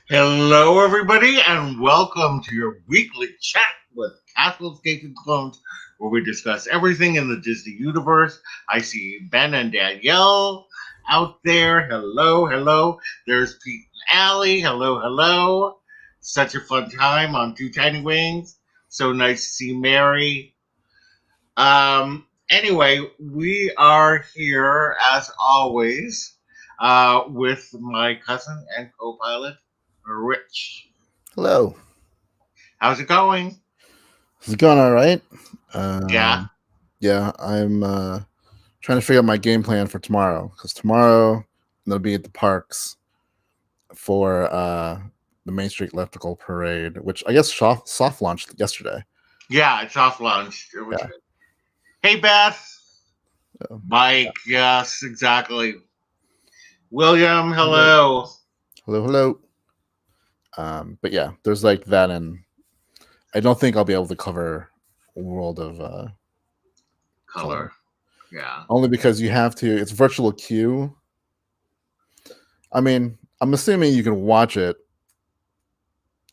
Hello, everybody, and welcome to your weekly chat with Castles, Gates, and Clones, where we discuss everything in the Disney universe. I see Ben and Danielle out there. Hello, hello. There's Pete and Allie. Hello, hello. Such a fun time on Two Tiny Wings. So nice to see Mary. Anyway, we are here as always with my cousin and co-pilot Rich. Hello. How's it going? Is it going all right? Yeah. Yeah, I'm trying to figure out my game plan for tomorrow because tomorrow I'm gonna be at the parks for the Main Street Electrical Parade, which I guess soft launched yesterday. Yeah, it's off lunch. Yeah. Hey, Beth. So, Mike, yes, exactly. William, hello. hello. But yeah, there's like that, and I don't think I'll be able to cover World of Color. Yeah. Only because you have to. It's virtual queue. I mean, I'm assuming you can watch it.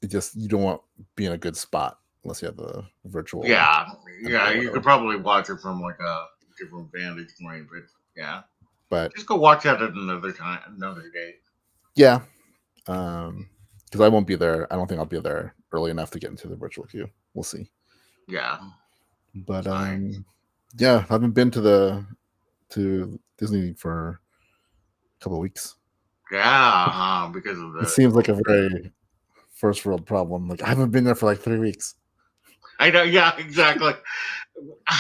It just you don't want to be in a good spot unless you have the virtual. Yeah. Yeah, you could probably watch it from like a different vantage point, but yeah. But Just go watch that at another time, another day. yeah, because I won't be there. I don't think I'll be there early enough to get into the virtual queue. We'll see. Yeah. But Fine. yeah, I haven't been to Disney for a couple of weeks. Yeah, because of It the. seems like a very first world problem. Like I haven't been there for like 3 weeks. I know, yeah, exactly.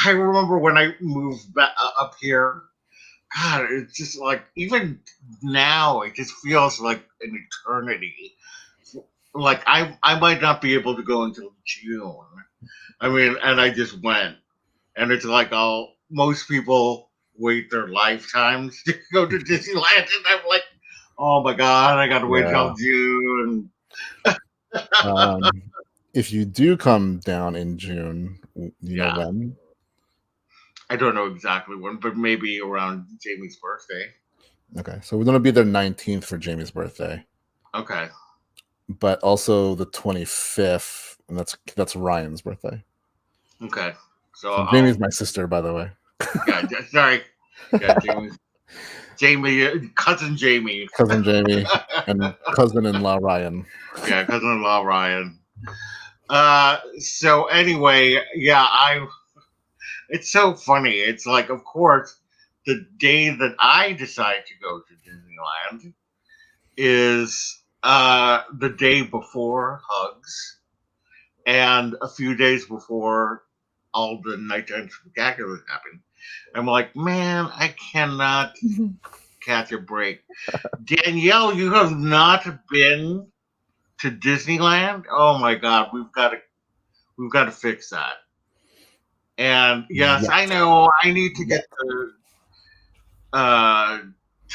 I remember when I moved back up here. God, it's just like even now, it just feels like an eternity. Like I might not be able to go until June. I mean, and I just went, and it's like all most people wait their lifetimes to go to Disneyland, and I'm like, oh my god, I got to wait Yeah. till June. If you do come down in June, you know Yeah, when? I don't know exactly when, but maybe around Jamie's birthday. Okay, so we're gonna be there 19th for Jamie's birthday, Okay, but also the 25th, and that's Ryan's birthday. okay. So So I'll Jamie's my sister, by the way. yeah, sorry, yeah, cousin Jamie. Cousin Jamie and cousin-in-law Ryan. Yeah, cousin-in-law Ryan. So anyway, yeah, it's so funny. It's like, of course, the day that I decide to go to Disneyland is the day before Hugs and a few days before all the nighttime spectaculars happen. I'm like, man, I cannot catch a break. Danielle, you have not been to Disneyland? Oh my god, we've got to fix that. And yes, Yeah. I know I need to get to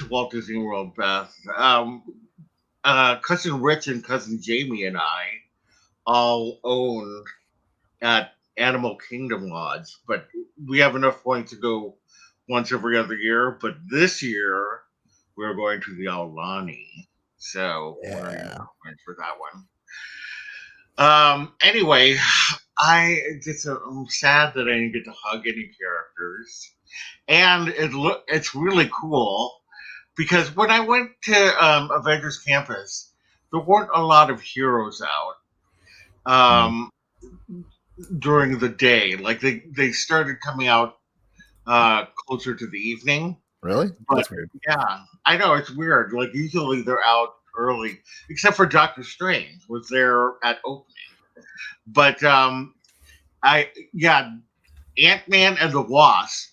Walt Disney World, Beth. Cousin Rich and cousin Jamie and I all own at Animal Kingdom Lodge, but we have enough points to go once every other year. But this year we're going to the Aulani, so we're going to use Yeah. our points for that one. Anyway, I'm sad that I didn't get to hug any characters, and it's really cool because when I went to Avengers Campus, there weren't a lot of heroes out during the day. Like they started coming out closer to the evening, Really? but That's weird. yeah, I know it's weird. Like usually they're out early, except for Doctor Strange was there at opening. But I yeah, Ant-Man and the Wasp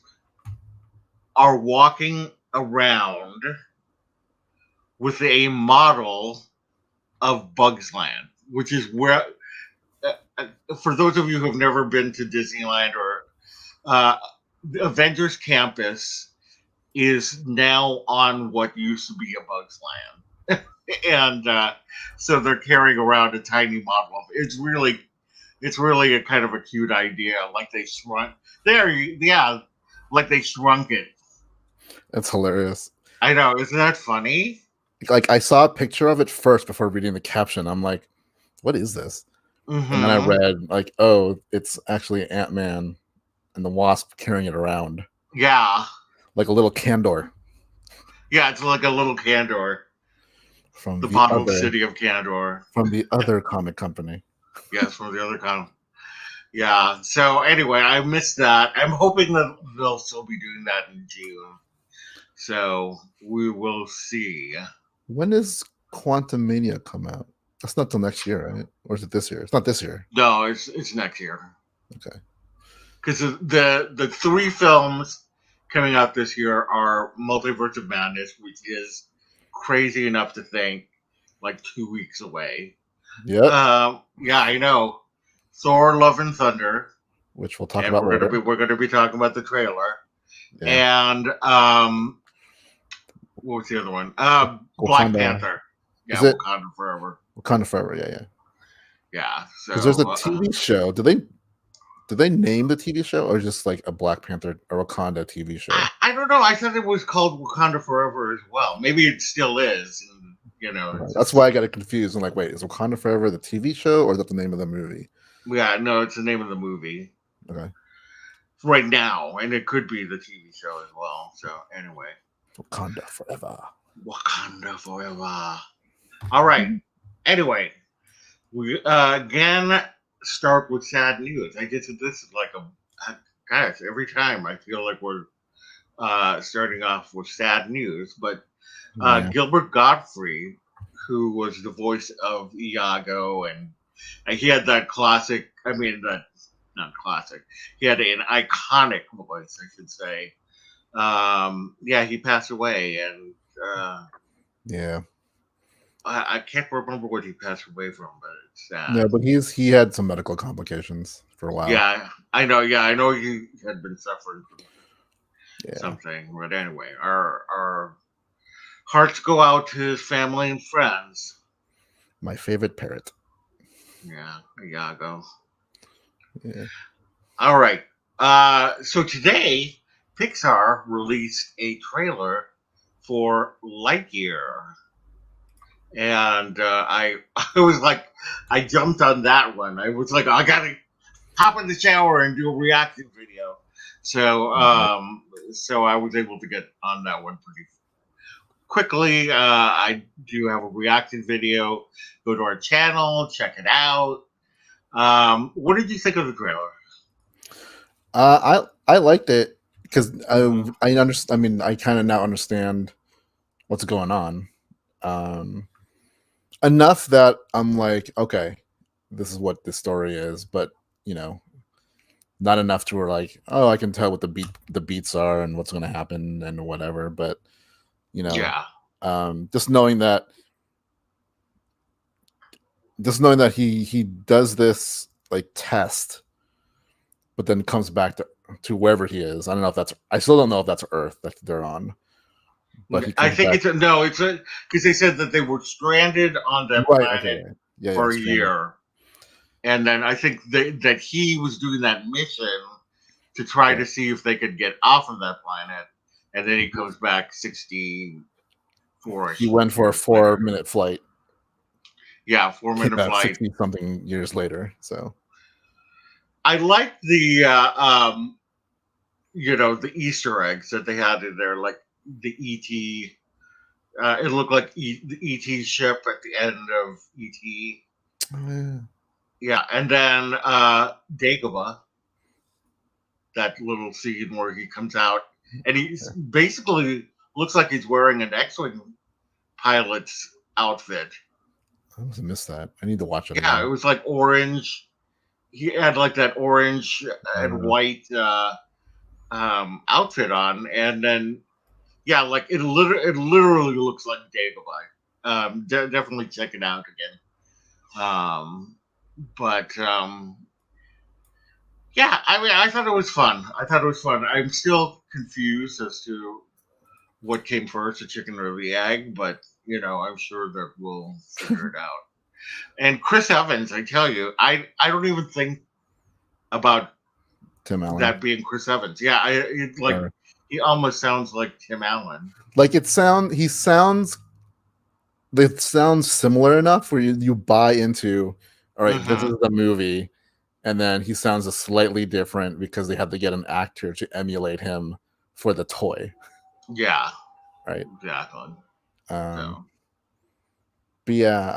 are walking around with a model of Bugs Land, which is where, for those of you who have never been to Disneyland or the Avengers Campus is now on what used to be a Bugs Land. And so they're carrying around a tiny model of it's really a kind of a cute idea. Like they shrunk there, yeah, like they shrunk it. That's hilarious. I know, isn't that funny? like I saw a picture of it first before reading the caption. I'm like, what is this? And then I read like, oh, it's actually Ant-Man and the Wasp carrying it around. Yeah. Like a little Kandor. Yeah, it's like a little Kandor. From the bottom city of Kandor. From the other comic company. Yes, from the other comic. Yeah. So anyway, I missed that. I'm hoping that they'll still be doing that in June. So we will see. When does Quantum Mania come out? That's not till next year, right? Or is it this year? It's not this year. No, it's next year. Okay. Because the 3 films coming out this year are Multiverse of Madness, which is crazy enough to think like 2 weeks away. Yeah. Yeah, I know. Thor: Love and Thunder, which we'll talk about later. We're going to be talking about the trailer. Yeah. And what was the other one? Black Panther. Yeah, Wakanda Forever. Wakanda Forever. Yeah. Yeah. So because there's a TV show. Did they name the TV show, or just like a Black Panther or Wakanda TV show? I don't know. I thought it was called Wakanda Forever as well. Maybe it still is. And, you know, right. That's why I got it confused. I'm like, wait, is Wakanda Forever the TV show, or is that the name of the movie? Yeah, no, it's the name of the movie. Okay. Right now, and it could be the TV show as well. So anyway, Wakanda Forever. Wakanda Forever. All right. Anyway, we again start with sad news. I guess this is like gosh, every time I feel like we're starting off with sad news. But Gilbert Gottfried, who was the voice of Iago, and he had that classic. I mean, not classic. He had an iconic voice, I should say. Yeah, he passed away, and I can't remember what he passed away from, but it's sad. Yeah, but he had some medical complications for a while. Yeah, I know. Yeah, I know he had been suffering from something. But anyway, our hearts go out to his family and friends. My favorite parrot. Yeah, Iago. Yeah. All right. So today, Pixar released a trailer for Lightyear. And I was like, I jumped on that one. I was like, I gotta hop in the shower and do a reaction video. So so I was able to get on that one pretty quickly. I do have a reaction video. Go to our channel, check it out. What did you think of the trailer? I liked it because I understand. I mean, I kind of now understand what's going on. Enough that I'm like, okay, this is what this story is, but you know, not enough to where like, oh, I can tell what the beats are and what's going to happen and whatever. But you know, just knowing that he does this like test, but then comes back to wherever he is. I don't know if I still don't know if that's Earth that they're on. But I think it's because they said that they were stranded on that planet for a year, and then I think that he was doing that mission to try to see if they could get off of that planet, and then he comes back 64. He went for a 4-minute flight. Yeah, 4-minute flight. 60-something years later. So I like the the Easter eggs that they had in there, like the E.T. It looked like the E.T. ship at the end of E.T. Oh, yeah, and then Dagobah, that little scene where he comes out and he basically looks like he's wearing an X-Wing pilot's outfit. I must have missed that. I need to watch it. Yeah, again. It was like orange. He had like that orange and white outfit on, and then like it literally looks like Dagobah. Definitely check it out again. I mean, I thought it was fun. I'm still confused as to what came first, the chicken or the egg, but I'm sure that we'll figure it out. And Chris Evans, I tell you, I don't even think about Tim Allen that being Chris Evans. Yeah, he almost sounds like Tim Allen. Like he sounds they sound similar enough where you buy into, all right, this is Mm-hmm. the movie, and then he sounds a slightly different because they had to get an actor to emulate him for the toy, Yeah, right? exactly. Um, So, but yeah,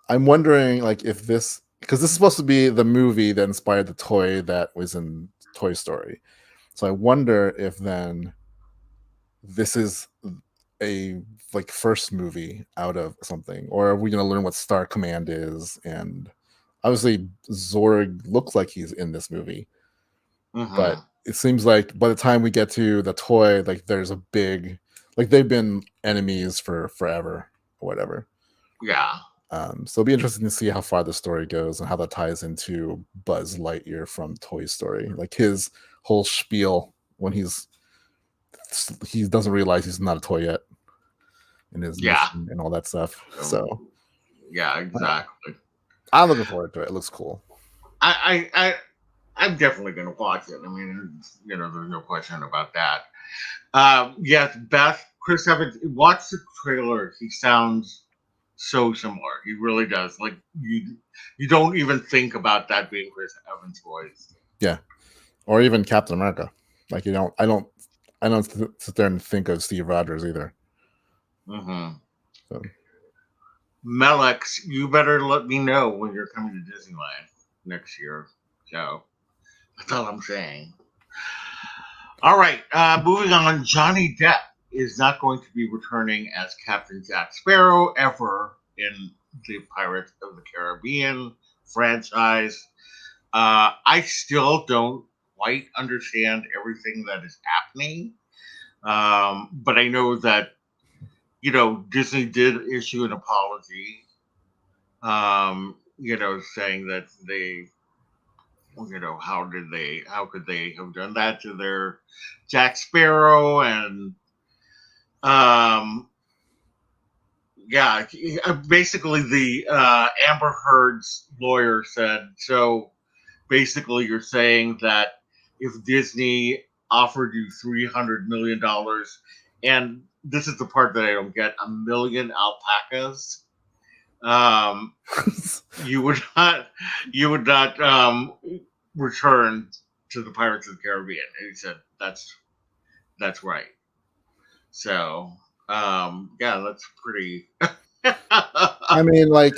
I'm wondering like if this because this is supposed to be the movie that inspired the toy that was in Toy Story. So I wonder if then this is a like first movie out of something, or are we going to learn what Star Command is? And obviously, Zorg looks like he's in this movie, but mm-hmm. it seems like by the time we get to the toy, like there's a big, like they've been enemies for forever or whatever. Yeah, So it'll be interesting to see how far the story goes and how that ties into Buzz Lightyear from Toy Story, like his whole spiel when he doesn't realize he's not a toy yet in his yeah. mission and all that stuff. So, So yeah, uh, exactly. I'm looking forward to it. It looks cool. I'm definitely going to watch it. I mean, there's no question about that. Yes, Beth, Chris Evans. Watch the trailer. He sounds so similar. He really does. Like you don't even think about that being Chris Evans' voice. Yeah, or even Captain America. Like I don't sit there and think of Steve Rogers either. Mm-hmm. So Melex, you better let me know when you're coming to Disneyland next year. So that's all I'm saying. All right, moving on. Johnny Depp is not going to be returning as Captain Jack Sparrow ever in the Pirates of the Caribbean franchise. I still don't quite understand everything that is happening, but I know that Disney did issue an apology. Saying that how could they have done that to their Jack Sparrow and um, yeah, basically the Amber Heard's lawyer said so. Basically, you're saying that if Disney offered you $300 million, and this is the part that I don't get, a million alpacas, um, you would not return to the Pirates of the Caribbean. And he said that's right. So yeah, that's pretty. I mean, like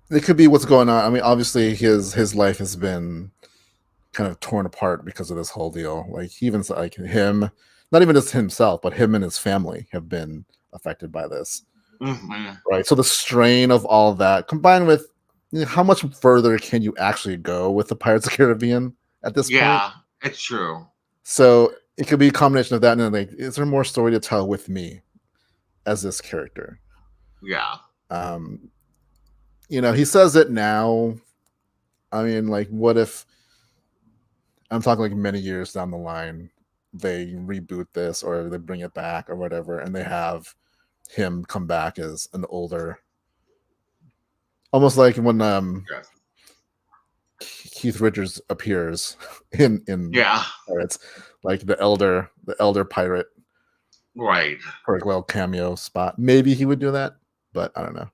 it could be what's going on. I mean, obviously his life has been kind of torn apart because of this whole deal. Like he even like him, not even just himself, but him and his family have been affected by this. Mhm. Right. So the strain of all of that combined with how much further can you actually go with the Pirates of the Caribbean at this point? Yeah, it's true. So it could be a combination of that and then like, is there more story to tell with me as this character? Yeah. Um, he says it now. I mean, like, what if I'm talking like many years down the line, they reboot this or they bring it back or whatever, and they have him come back as an older, almost like when Yes. Keith Richards appears in Yeah. Pirates, like the elder pirate Right. for a little cameo spot. Maybe he would do that, but I don't know.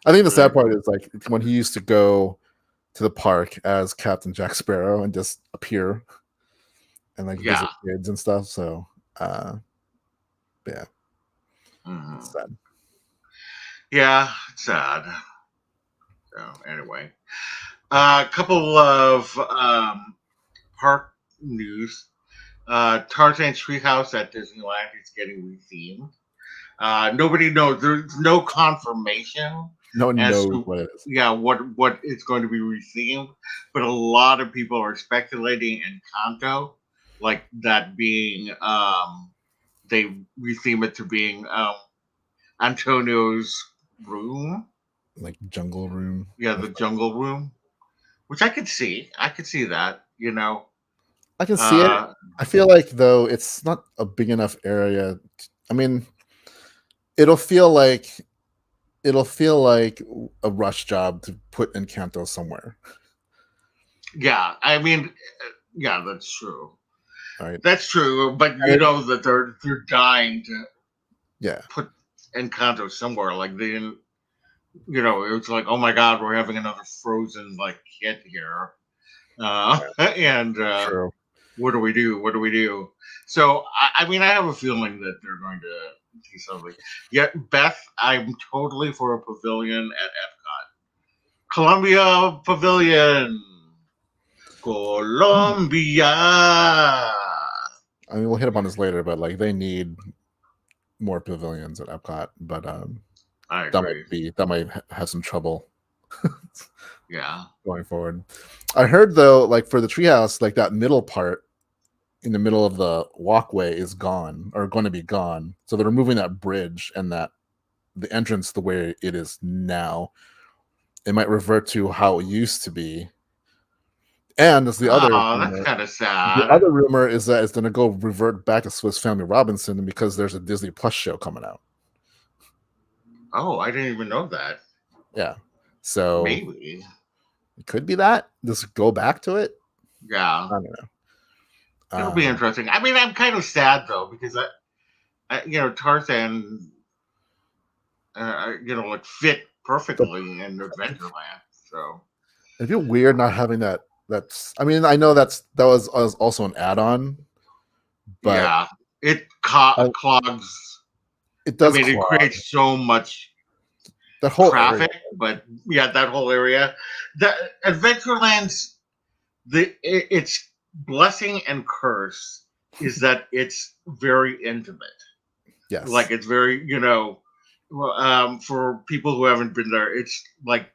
I think the sad part is like when he used to go to the park as Captain Jack Sparrow and just appear and like Yeah. visit kids and stuff. So yeah, it's Hmm. sad. Yeah. It's sad. So anyway, a couple of park news. Tarzan's Treehouse at Disneyland is getting rethemed. Nobody knows. There's no confirmation No one as knows to what it is. what is going to be rethemed, but a lot of people are speculating Encanto, like that being they retheme it to being Antonio's room. Like Jungle Room. Yeah, the jungle room, which I could see. I could see that. I can see it. Uh, I feel like though it's not a big enough area. I mean, it'll feel like it'll feel like a rush job to put Encanto somewhere, yeah, I mean, yeah, that's true. right? That's true, but you And know that they're dying to yeah, put. Encanto somewhere. Like they didn't, it was like, oh my god, we're having another Frozen like hit here, and True. what do we do? What do we do? So I mean, I have a feeling that they're going to do something. Yet, Beth, I'm totally for a pavilion at Epcot, Columbia Pavilion, Colombia. I mean, we'll hit upon this later, but like they need more pavilions at Epcot, but I agree. that might have some trouble. Yeah. Going forward. I heard though, like for the treehouse, like that middle part in the middle of the walkway is gone or going to be gone. So they're removing that bridge and that the entrance the way it is now. It might revert to how it used to be. And as the other Oh, that's rumor, kind of the sad. other rumor is that it's going to go revert back to Swiss Family Robinson because there's a Disney Plus show coming out. Oh, I didn't even know that. Yeah. So maybe it could be that. Just go back to it. Yeah. I don't know. It'll be interesting. I mean, I'm kind of sad though because Tarzan, like fit perfectly in Adventureland. So it'd be weird not having that. I mean, I know that was also an add-on, but yeah, it clogs. It does. I mean, it creates so much that whole traffic, area. but yeah, that whole area. The Adventureland's its blessing and curse is that it's very intimate. Yes, like it's very for people who haven't been there, it's like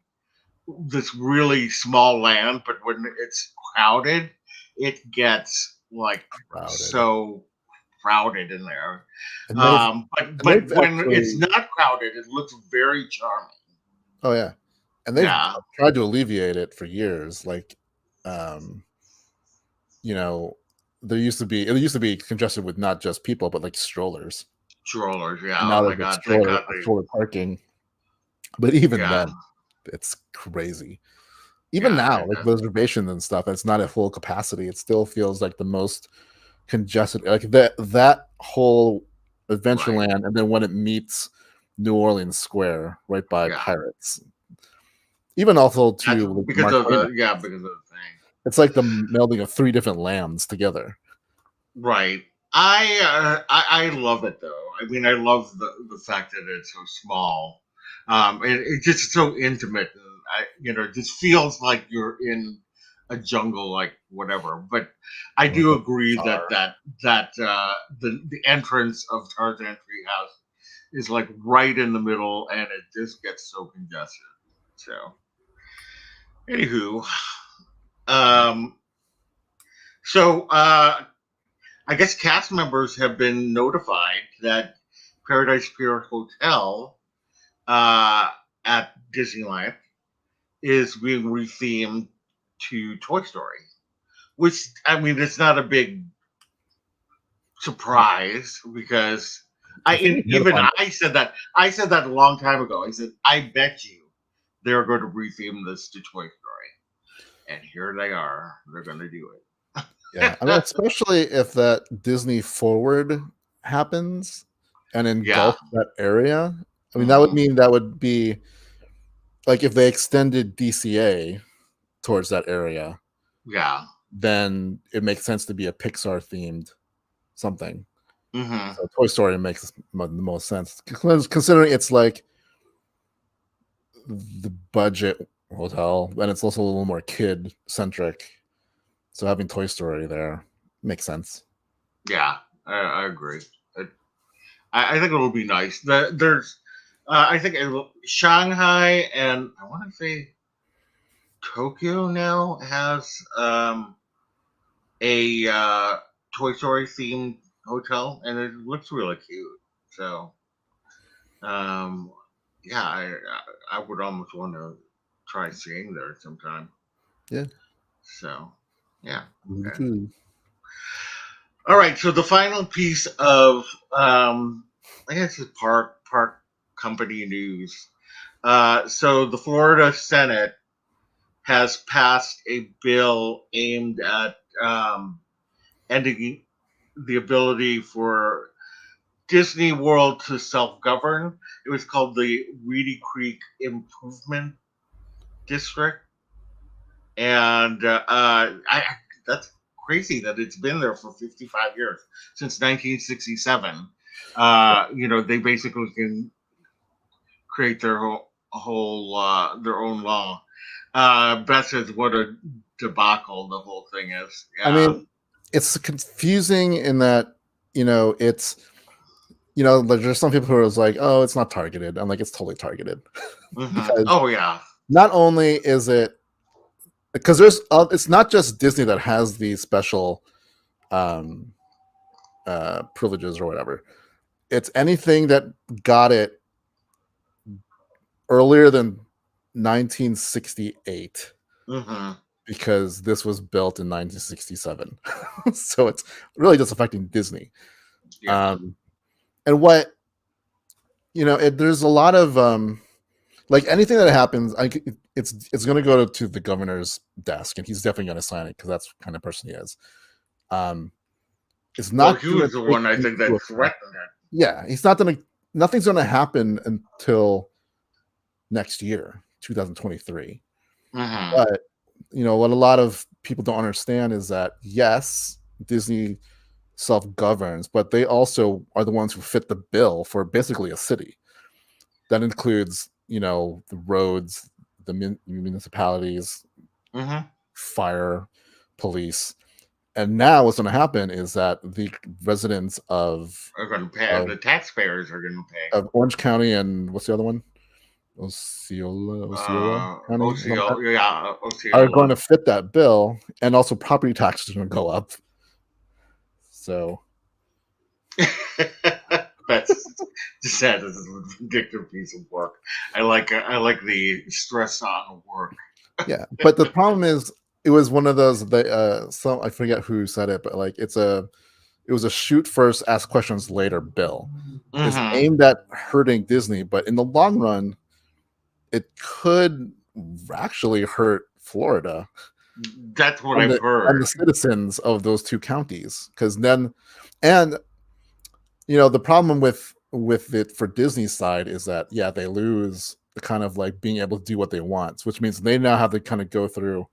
this really small land, but when it's crowded, it gets like so crowded in there. But when it's not crowded, it looks very charming. Oh yeah, and they've tried to alleviate it for years. Like, it used to be congested with not just people, but like strollers. Yeah. And now oh my god, stroller parking. But even then, it's crazy. Even now, like reservations and stuff, it's not at full capacity. It still feels like the most congested. Like that whole Adventureland, and then when it meets New Orleans Square, right by Pirates. Even also too because of the thing. It's like the melding of three different lands together. Right. I love it though. I mean, I love the fact that it's so small. It's just so intimate. It just feels like you're in a jungle, like whatever. But I do agree that the entrance of Tarzan Treehouse is like right in the middle, and it just gets so congested. So, anywho, I guess cast members have been notified that Paradise Pier Hotel at Disneyland is being rethemed to Toy Story, which, I mean, it's not a big surprise because I said that a long time ago. I said, I bet you they're going to retheme this to Toy Story, and here they are. They're going to do it. Yeah, I mean, especially if that Disney Forward happens and engulf that area. I mean, that would mean that would be like if they extended DCA towards that area. Yeah. Then it makes sense to be a Pixar themed something. Mm-hmm. So Toy Story makes the most sense, considering it's like the budget hotel, and it's also a little more kid centric. So having Toy Story there makes sense. Yeah, I agree. I think it'll be nice. There's, I think Shanghai and I want to say Tokyo now has a Toy Story themed hotel, and it looks really cute. So, yeah, I would almost want to try seeing there sometime. Yeah. So, yeah. Okay. Mm-hmm. All right. So the final piece of, I guess it's park company news. So the Florida Senate has passed a bill aimed at ending the ability for Disney World to self-govern. It was called the Reedy Creek Improvement District, and that's crazy that it's been there for 55 years since 1967. They basically can create their own law. Beth says, "What a debacle the whole thing is." I mean, it's confusing in that it's there's some people who are like, oh, it's not targeted. I'm like, it's totally targeted. Because oh yeah, not only is it because it's not just Disney that has these special privileges or whatever. It's anything that got it earlier than 1968, because this was built in 1967. So it's really just affecting Disney. Yeah. And what there's a lot of like anything that happens, it's going to go to the governor's desk, and he's definitely going to sign it because that's the kind of person he is. It's not. Well, he was the one I think that threatened it. Yeah, he's not going to. Nothing's going to happen until next year, 2023. But what a lot of people don't understand is that yes, Disney self-governs, but they also are the ones who fit the bill for basically a city. That includes the roads, the municipalities, fire, police. And now what's going to happen is that the residents are going to pay. The taxpayers are going to pay. Of Orange County and what's the other one? Osceola County. Osceola. Are going to fit that bill, and also property taxes are going to go up. So that's just sad. This is a ridiculous piece of work. I like the stress on work. Yeah, but the problem is, it was one of those some I forget who said it, but like it was a shoot first, ask questions later bill. It's aimed at hurting Disney, but in the long run, it could actually hurt Florida. That's what I've heard. And the citizens of those two counties, because then, and the problem with it for Disney's side is that they lose the kind of like being able to do what they want, which means they now have to kind of go through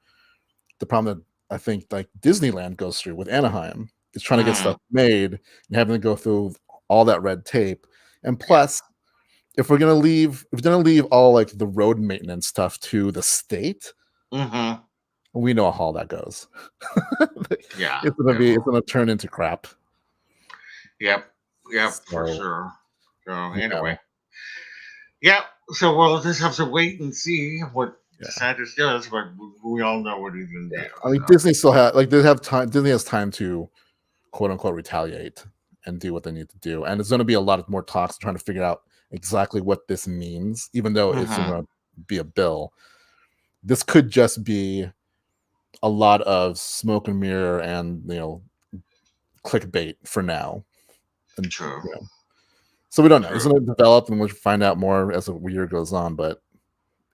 the problem that I think like Disneyland goes through with Anaheim. Is trying to get stuff made and having to go through all that red tape. And plus, if we're gonna leave all like the road maintenance stuff to the state, we know how that goes. Yeah, it's gonna turn into crap. Yep, for sure. So anyway, so we'll just have to wait and see what DeSantis does, but we all know what he's gonna do. I mean, Disney still has they have time. Disney has time to quote unquote retaliate and do what they need to do, and it's going to be a lot of more talks trying to figure out exactly what this means, even though it's going to be a bill. This could just be a lot of smoke and mirror and clickbait for now. And, true. So we don't know. True. It's going to develop, and we'll find out more as the year goes on. But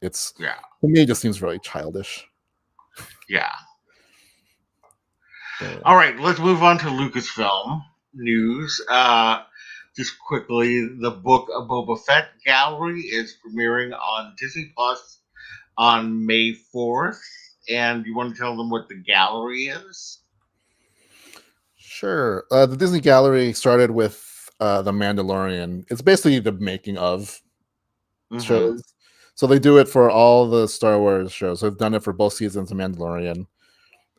it's to me, it just seems really childish. Yeah. All right, let's move on to Lucasfilm news. Just quickly, the book of Boba Fett gallery is premiering on Disney Plus on May 4th. And you want to tell them what the gallery is? Sure. The Disney gallery started with The Mandalorian. It's basically the making of shows. So they do it for all the Star Wars shows. They've done it for both seasons of Mandalorian.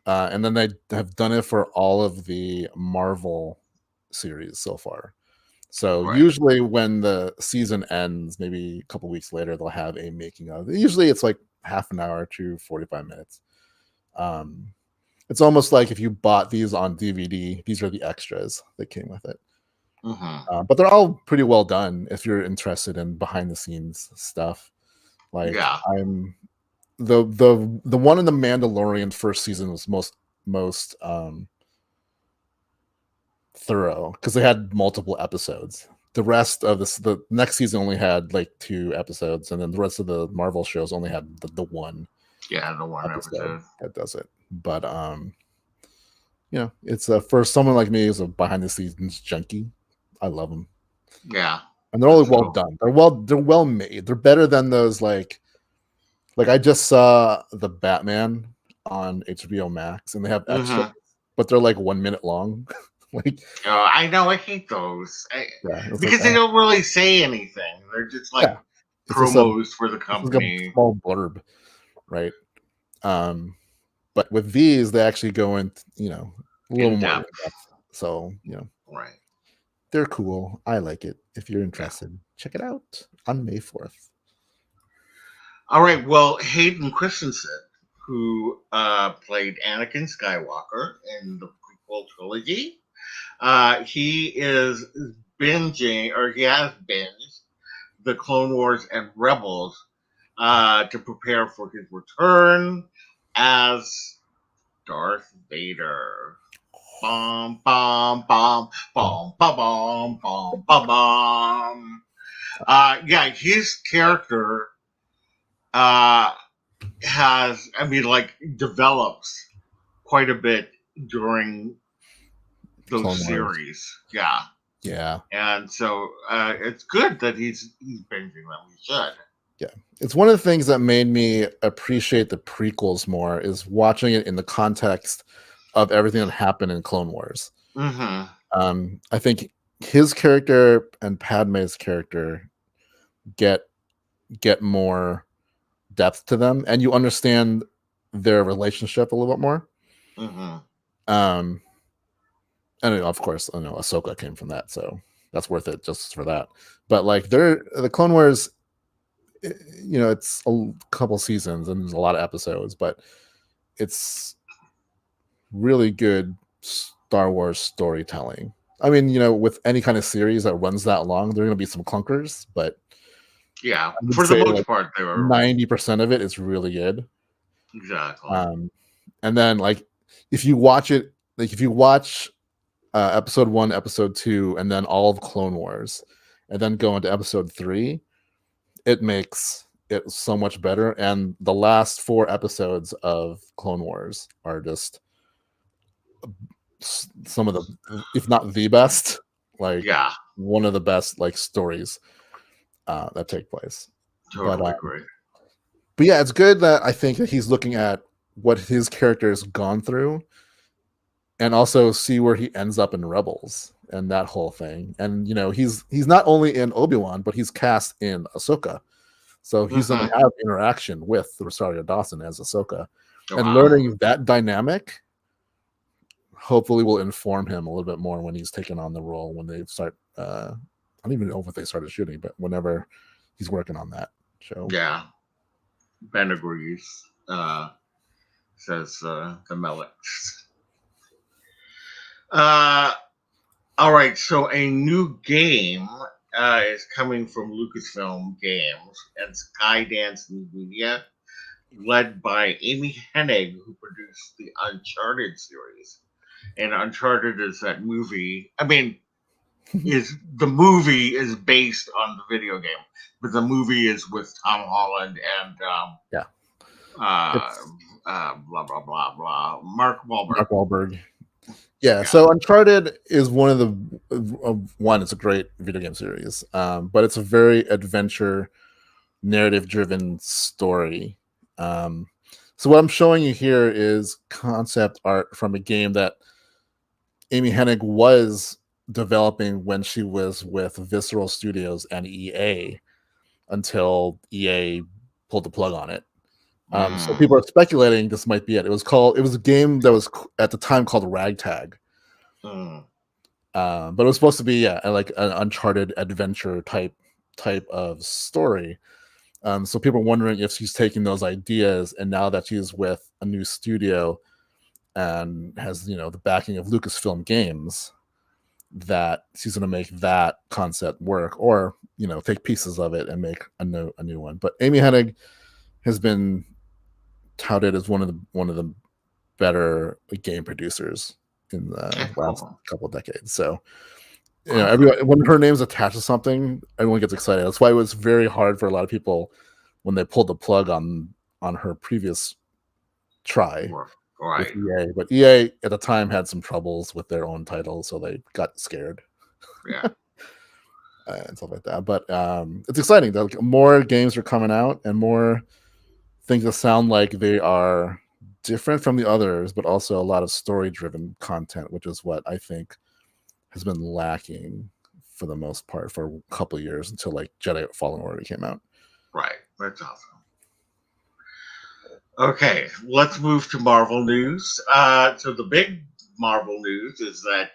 And then they have done it for all of the Marvel series so far. So usually when the season ends, maybe a couple weeks later, they'll have a making of. Usually it's like half an hour to 45 minutes. It's almost like if you bought these on DVD, these are the extras that came with it. But they're all pretty well done if you're interested in behind the scenes stuff. Like the one in the Mandalorian first season was most thorough because they had multiple episodes. The rest of the next season only had like 2 episodes, and then the rest of the Marvel shows only had the one. Yeah, the one episode that does it. But it's for someone like me who's a behind the scenes junkie. I love them. Yeah. And they're all That's well cool. done. They're well made. They're better than those like I just saw the Batman on HBO Max, and they have extras, Mm-hmm. but they're like 1 minute long. like I know. I hate those. yeah, it's like Because they don't really say anything. They're just like yeah, it's just promos for the a company. small blurb, right? But with these, they actually go into a little In more in depth. depth. So Right. they're cool. I like it. If you're Yeah. interested, check it out on May 4th. All right. Well, Hayden Christensen, who played Anakin Skywalker in the prequel trilogy, he is binging, or he has binged the Clone Wars and Rebels to prepare for his return as Darth Vader. Bum bum bum bum bum bum bum bum bum. Yeah, his character uh has, I mean, like, develops quite a bit during those Clone Wars. series. Yeah. Yeah. And so it's good that he's binging them. He should. Yeah. It's one of the things that made me appreciate the prequels more is watching it in the context of everything that happened in Clone Wars. Mm-hmm. I think his character and Padme's character get more depth to them, and you understand their relationship a little bit more. Mm-hmm. And of course, I know Ahsoka came from that, so that's worth it just for that. But like, the Clone Wars, it's a couple seasons and there's a lot of episodes, but it's really good Star Wars storytelling. I mean, with any kind of series that runs that long, there are going to be some clunkers, but Yeah, I would for the say most like part, they were 90% of it is really good. exactly. And then like if you watch it, like if you watch episode 1, episode 2, and then all of Clone Wars, and then go into episode 3, it makes it so much better. And the last 4 episodes of Clone Wars are just some of the, if not the best, like Yeah, one of the best like stories that take place. totally agree. But yeah, it's good that I think that he's looking at what his character has gone through, and also see where he ends up in Rebels and that whole thing. And he's not only in Obi-Wan, but he's cast in Ahsoka, so he's going to have interaction with Rosario Dawson as Ahsoka, and learning that dynamic hopefully will inform him a little bit more when he's taking on the role when they start. I don't even know if they started shooting, but whenever he's working on that show. Yeah, Ben agrees. Says the Melix. All right, so a new game is coming from Lucasfilm Games and Skydance Media, led by Amy Hennig, who produced the Uncharted series. And Uncharted is that movie. I mean, the movie is based on the video game, but the movie is with Tom Holland and blah blah blah blah. Mark Wahlberg. Yeah, so Uncharted is one of the one. It's a great video game series, but it's a very adventure, narrative-driven story. So what I'm showing you here is concept art from a game that Amy Hennig was developing when she was with Visceral Studios and EA, until EA pulled the plug on it. So people are speculating this might be it. It was a game that was at the time called Ragtag. But it was supposed to be like an Uncharted adventure type of story. So people are wondering if she's taking those ideas, and now that she's with a new studio and has the backing of Lucasfilm Games, that she's going to make that concept work, or take pieces of it and make a new one. But Amy Hennig has been touted as one of the better game producers in the last couple of decades. So everyone, when her name's attached to something, everyone gets excited. That's why it was very hard for a lot of people when they pulled the plug on her previous try with EA. But EA at the time had some troubles with their own titles, so they got scared. Yeah. and stuff like that. But it's exciting. Like, more games are coming out and more things that sound like they are different from the others, but also a lot of story-driven content, which is what I think has been lacking for the most part for a couple of years until like Jedi Fallen Order came out. Right. That's awesome. Okay, let's move to Marvel news. So the big Marvel news is that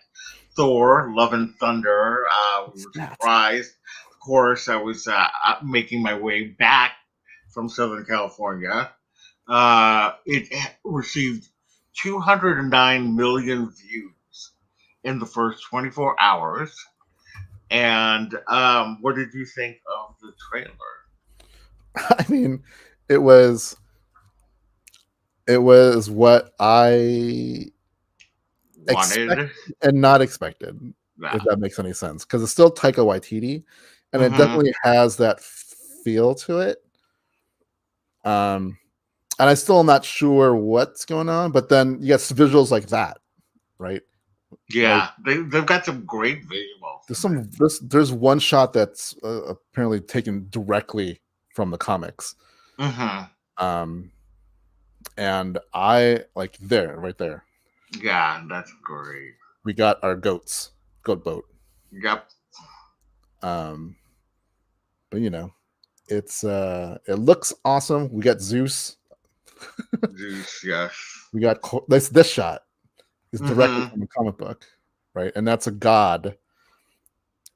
Thor: Love and Thunder. We were surprised. Of course, I was making my way back from Southern California. It received 209 million views in the first 24 hours. And what did you think of the trailer? I mean, it was what I Wanted and not expected, that. if that makes any sense, because it's still Taika Waititi, and it Mhm. definitely has that feel to it. And I still am not sure what's going on, but then you get visuals like that, right? Yeah, they've got some great visuals. There's one shot that's apparently taken directly from the comics. Mm-hmm. And I like right there. Yeah, that's great. We got our goat boat. Yep. But it looks awesome. We got Zeus. Zeus, yes. We got this shot is directly from the comic book, right? And that's a god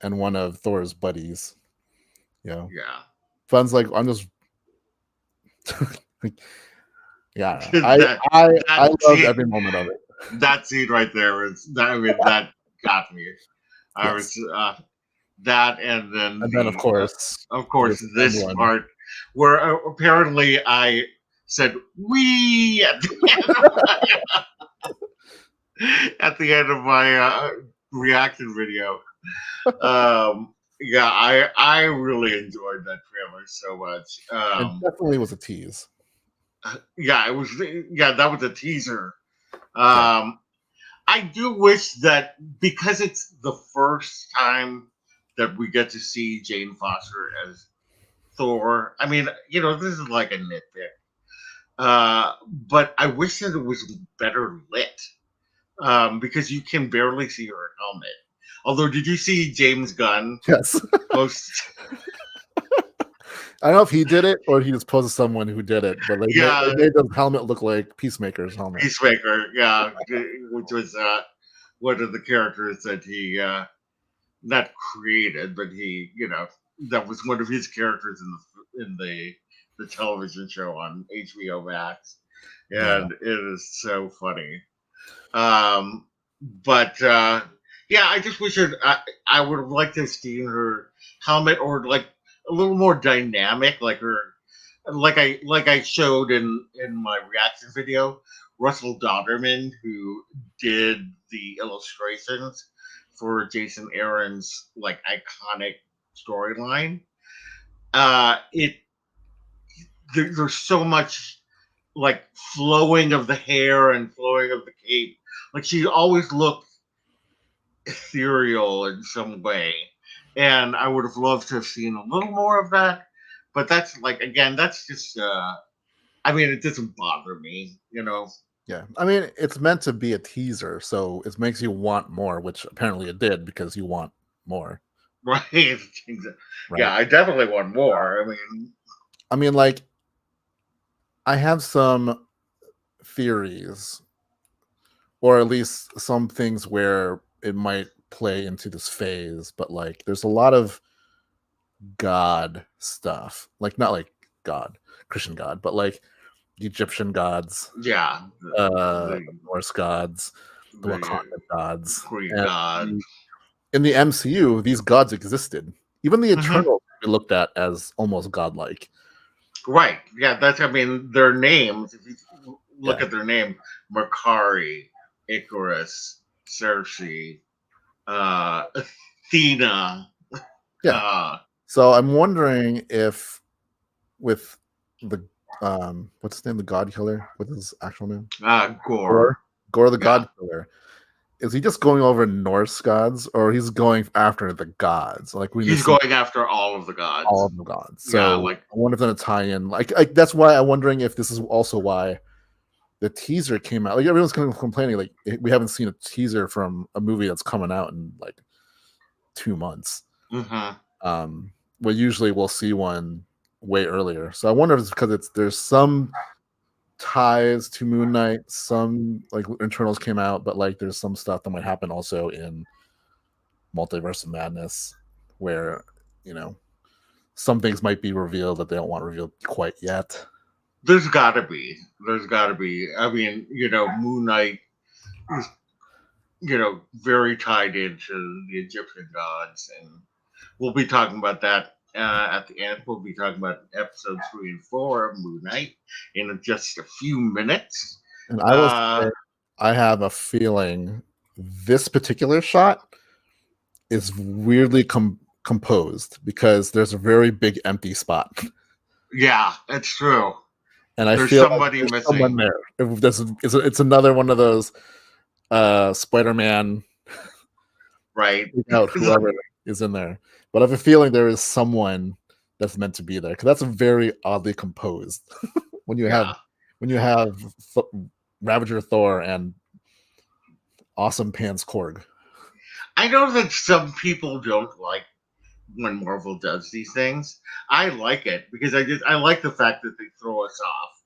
and one of Thor's buddies. Yeah. Fun's like I'm just yeah. I loved every moment of it. That scene right there that got me. I was that, and then of course this part where apparently I said "we" at the end of my reaction video. Yeah, I really enjoyed that trailer so much. It definitely was a tease. Yeah, it was. Yeah, that was a teaser. I do wish that because it's the first time that we get to see Jane Foster as Thor. I mean, this is like a nitpick. But I wish that it was better lit. Because you can barely see her helmet. Although, did you see James Gunn? Yes. Post? I don't know if he did it or he just posted someone who did it, but they made the helmet look like Peacemaker's helmet. Peacemaker, yeah, which was one of the characters that he not created, but he, that was one of his characters in the television show on HBO Max, and it is so funny. But I just wish I would have liked to have seen her helmet or like a little more dynamic, like I showed in my reaction video. Russell Dauterman, who did the illustrations for Jason Aaron's like iconic storyline, there's so much like flowing of the hair and flowing of the cape. Like she always looked ethereal in some way. And I would have loved to have seen a little more of that. But that's like, again, that's just, I mean, it doesn't bother me, Yeah. I mean, it's meant to be a teaser. So it makes you want more, which apparently it did because you want more. Right. Yeah, I definitely want more. I mean, like, I have some theories, or at least some things where it might play into this phase, but like there's a lot of god stuff, like not like God, Christian God, but like the Egyptian gods, the Norse gods, the Wakandan gods, Greek gods. In the MCU, these gods existed. Even the Eternals we looked at as almost godlike. Right. Yeah, their names, if you look at their name, Makari, Icarus, Cersei, Athena. Yeah. So I'm wondering if with the what's his name, the God Killer? What's his actual name? Gore. Gore the God Killer. is he just going over Norse gods, or he's going after the gods? Like we He's going after all of the gods. all of the gods. Yeah, So like I wonder if that's a tie-in. Like that's why I'm wondering if this is also why the teaser came out. Like everyone's kind of complaining, like we haven't seen a teaser from a movie that's coming out in like 2 months. Well, usually we'll see one way earlier. So I wonder if it's because there's some ties to Moon Knight, some like internals came out, but like there's some stuff that might happen also in Multiverse of Madness, where some things might be revealed that they don't want revealed quite yet. There's got to be. I mean, Moon Knight is, very tied into the Egyptian gods, and we'll be talking about that at the end. We'll be talking about episodes 3 and 4 of Moon Knight in just a few minutes. And I have a feeling this particular shot is weirdly composed because there's a very big empty spot. Yeah, it's true. And I there's feel somebody like there's missing. Someone there. It's another one of those Spider-Man, right? Out whoever is in there. But I have a feeling there is someone that's meant to be there because that's very oddly composed. when you have Ravager Thor and Awesome Pants Korg. I know that some people don't like when Marvel does these things. I like it because I like the fact that they throw us off,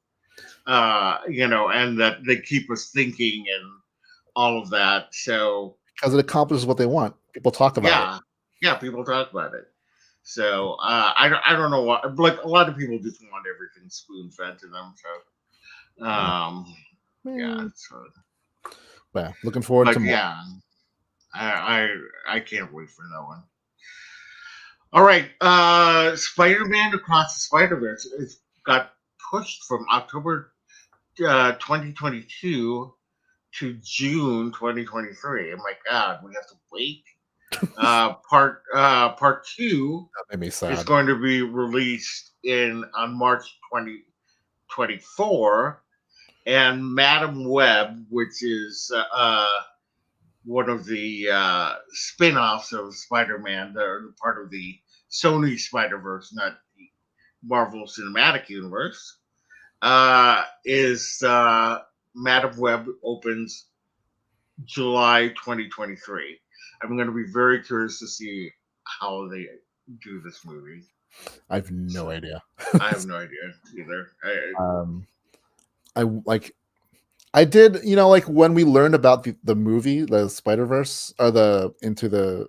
and that they keep us thinking and all of that. So because it accomplishes what they want. People talk about it. Yeah, people talk about it. So I don't know what, like a lot of people just want everything spoon fed to them. So yeah, looking forward to more. Yeah, I can't wait for that one. All right, Spider-Man Across the Spider-Verse got pushed from October 2022 to June 2023. Oh my God, we have to wait. Part 2 that made me sad. Is going to be released on March 2024, and Madam Web, which is one of the spin-offs of Spider-Man, they're part of the Sony SpiderVerse, not the Marvel Cinematic Universe, is Madam Web opens July 2023. I'm going to be very curious to see how they do this movie. I have no idea. I have no idea either. I did, like when we learned about the movie, the Spider-Verse, or the Into the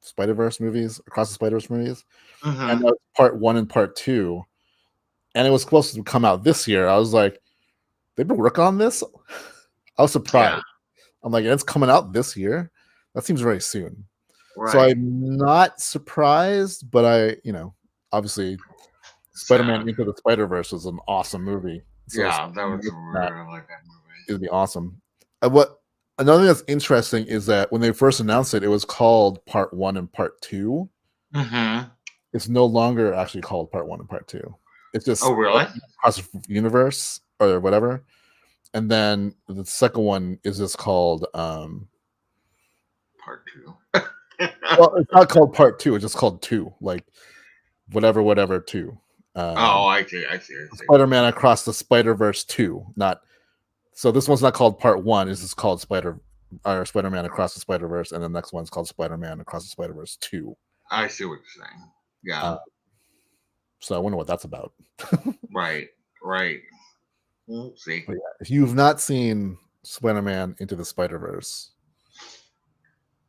Spider-Verse movies, Across the Spider-Verse movies, and that was part 1 and part 2, and it was supposed to come out this year. I was like, they've been working on this? I was surprised. Yeah. I'm like, it's coming out this year? That seems very soon. Right. So I'm not surprised, but obviously Spider-Man Into the Spider-Verse was an awesome movie. So that was really like that movie. It would be awesome. Another thing that's interesting is that when they first announced it, it was called Part 1 and Part 2. It's no longer actually called Part 1 and Part 2. It's just really? Across the Universe or whatever. And then the second one is just called Part 2. Well, it's not called Part 2. It's just called 2, like whatever 2. I see. Spider-Man Across the Spider-Verse 2. So this one's not called Part 1. It's just called Spider-Man Across the Spider-Verse, and the next one's called Spider-Man Across the Spider-Verse 2. I see what you're saying. Yeah. So I wonder what that's about. Right. We'll see. Yeah, if you've not seen Spider-Man Into the Spider-Verse, you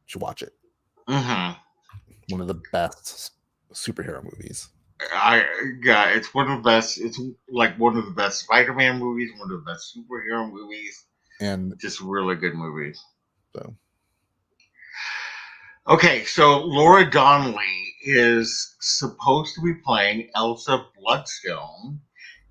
should watch it. One of the best superhero movies. It's one of the best. It's like one of the best Spider-Man movies, one of the best superhero movies, and just really good movies. So, okay, so Laura Donnelly is supposed to be playing Elsa Bloodstone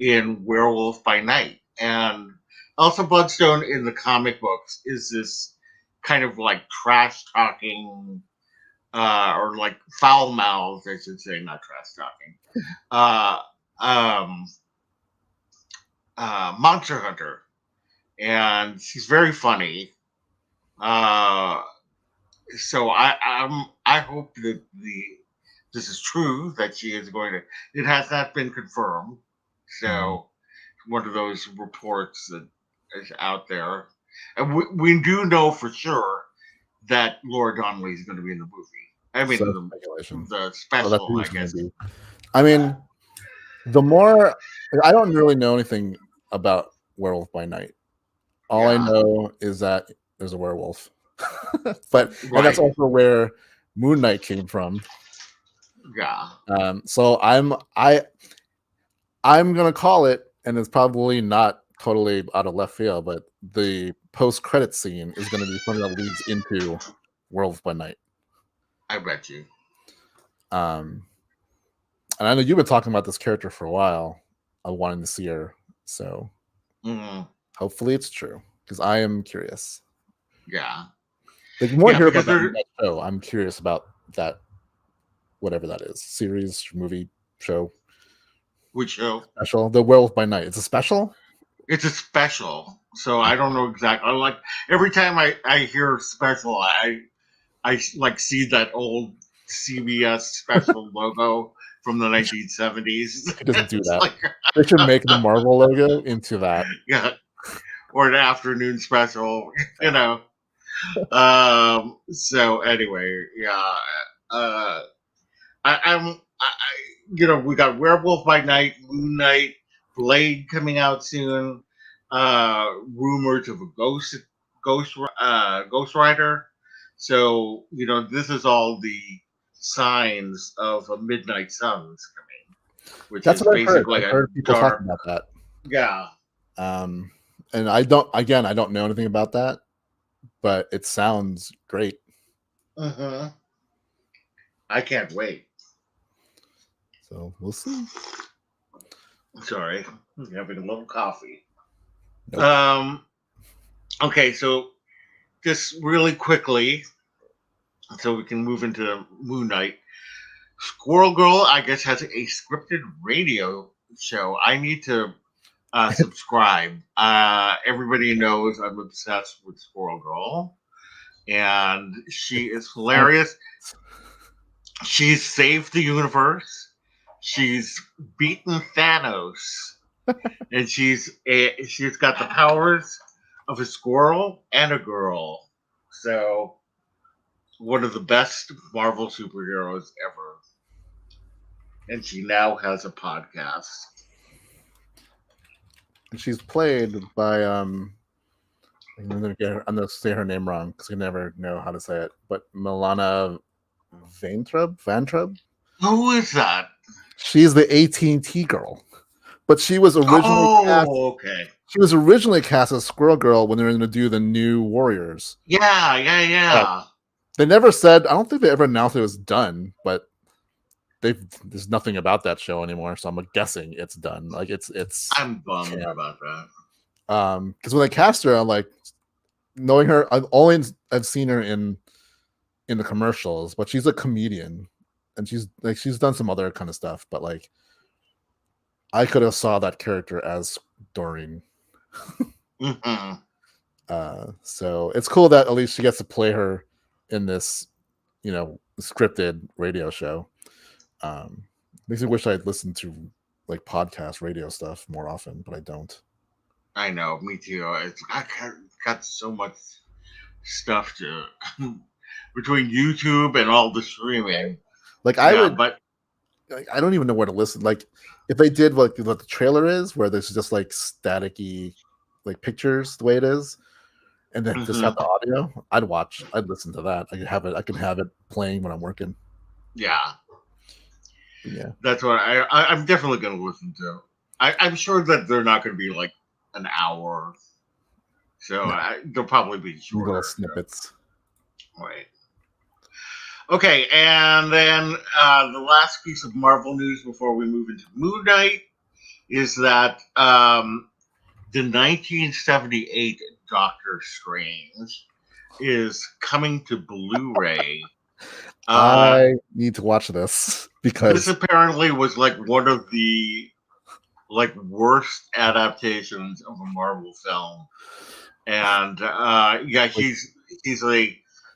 in Werewolf by Night, and Elsa Bloodstone in the comic books is this kind of like trash talking. Or like foul mouthed, I should say, not trash talking. Monster hunter, and she's very funny. Uh, so I hope that this is true that she is going to. It has not been confirmed, so one of those reports that is out there, and we do know for sure that Laura Donnelly is going to be in the movie. I mean, So speculation. the Oh, that's special, who I it's gonna guess. be. I mean, the more I don't really know anything about Werewolf by Night. All I Yeah, know is that there's a werewolf, and that's right. also where Moonlight came from. Yeah. So I'm gonna call it, and it's probably not totally out of left field, but the post credit scene is going to be something that leads into Werewolf by Night. I bet you. Um, and I know you've been talking about this character for a while, wanting to see her. So Mhm. hopefully it's true because I am curious. Yeah. Like, you won't Yeah, hear about because that in they're that show. I'm curious about that, whatever that is, series, movie, show, which show? special. The Werewolf by Night. It's a special. It's a special, so I don't know exactly. Like every time I hear special, I like see that old CBS special logo from the 1970s. It doesn't do It's that. like They should make the Marvel logo into that. yeah, or an afternoon special, you know. So anyway, yeah. Uh, we got Werewolf by Night, Moonlight, Blade coming out soon. Rumors of a Ghost Rider. So this is all the signs of a Midnight Suns coming, which That's is what I've heard. basically I've a heard people dark. talking about that. Yeah. Um, and I don't know anything about that, but it sounds great. Mm-hmm. I can't wait. So we'll see. Sorry, I'm having a little coffee. Nope. Okay, so just really quickly, so we can move into Moonlight. Squirrel Girl, I guess, has a scripted radio show. I need to subscribe. Everybody knows I'm obsessed with Squirrel Girl, and she is hilarious. She's saved the universe. She's beaten Thanos, and she's got the powers of a squirrel and a girl. So one of the best Marvel superheroes ever. And she now has a podcast. And she's played by I'm gonna say her name wrong because I never know how to say it, but Milana Vantrub. Who is that? She's the AT&T girl, but she was originally cast. Okay. She was originally cast as Squirrel Girl when they were going to do the new Warriors. Yeah. They never said. I don't think they ever announced it was done, but there's nothing about that show anymore, so I'm guessing it's done. Like it's. I'm bummed about that. Because when they cast her, I'm like, knowing her, I've seen her in the commercials, but she's a comedian, and she's done some other kind of stuff, but like, I could have saw that character as Doreen. Mm-hmm. So it's cool that at least she gets to play her in this, scripted radio show. Makes me wish I'd listened to like podcast radio stuff more often, but I don't. I know, me too. I got so much stuff to between YouTube and all the streaming. Like but I don't even know where to listen. Like if they did like what the trailer is, where there's just like staticky, like pictures the way it is, and then just have the audio, I'd listen to that. I can have it playing when I'm working. Yeah. Yeah. That's what I'm definitely going to listen to. I'm sure that they're not going to be like an hour. So they'll probably be shorter. Little snippets. Right. Okay, and then the last piece of Marvel news before we move into Moon Knight is that the 1978 Doctor Strange is coming to Blu-ray. I need to watch this because this apparently was like one of the worst adaptations of a Marvel film, and he's he's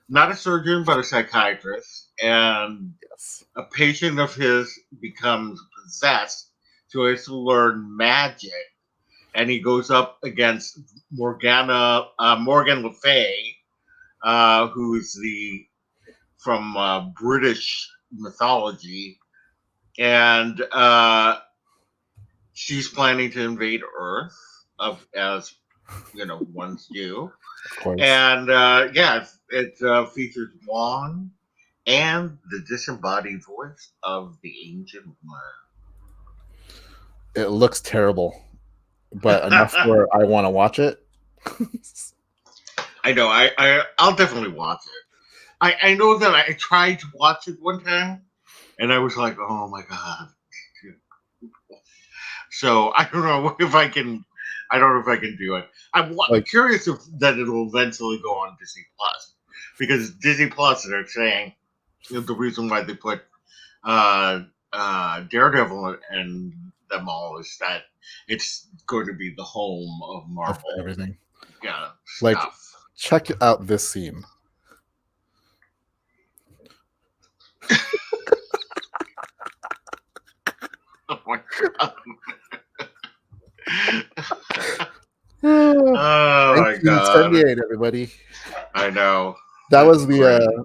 not a surgeon but a psychiatrist, and Yes. a patient of his becomes possessed, so he has to learn magic, and he goes up against Morgan Le Fay, who's from British mythology, and she's planning to invade Earth, as ones do. Of course. And it features Juan and the disembodied voice of the Ancient One. It looks terrible, but enough where I want to watch it. I know. I'll definitely watch it. I know that I tried to watch it one time, and I was like, oh my god. So I don't know if I can. I don't know if I can do it. I'm curious if that it'll eventually go on Disney Plus, because Disney Plus, they're saying the reason why they put Daredevil and them all is that it's going to be the home of Marvel. Everything. Yeah. Like, stuff. check out this scene. Oh my god. Oh my god. 1978, everybody. I know. That was the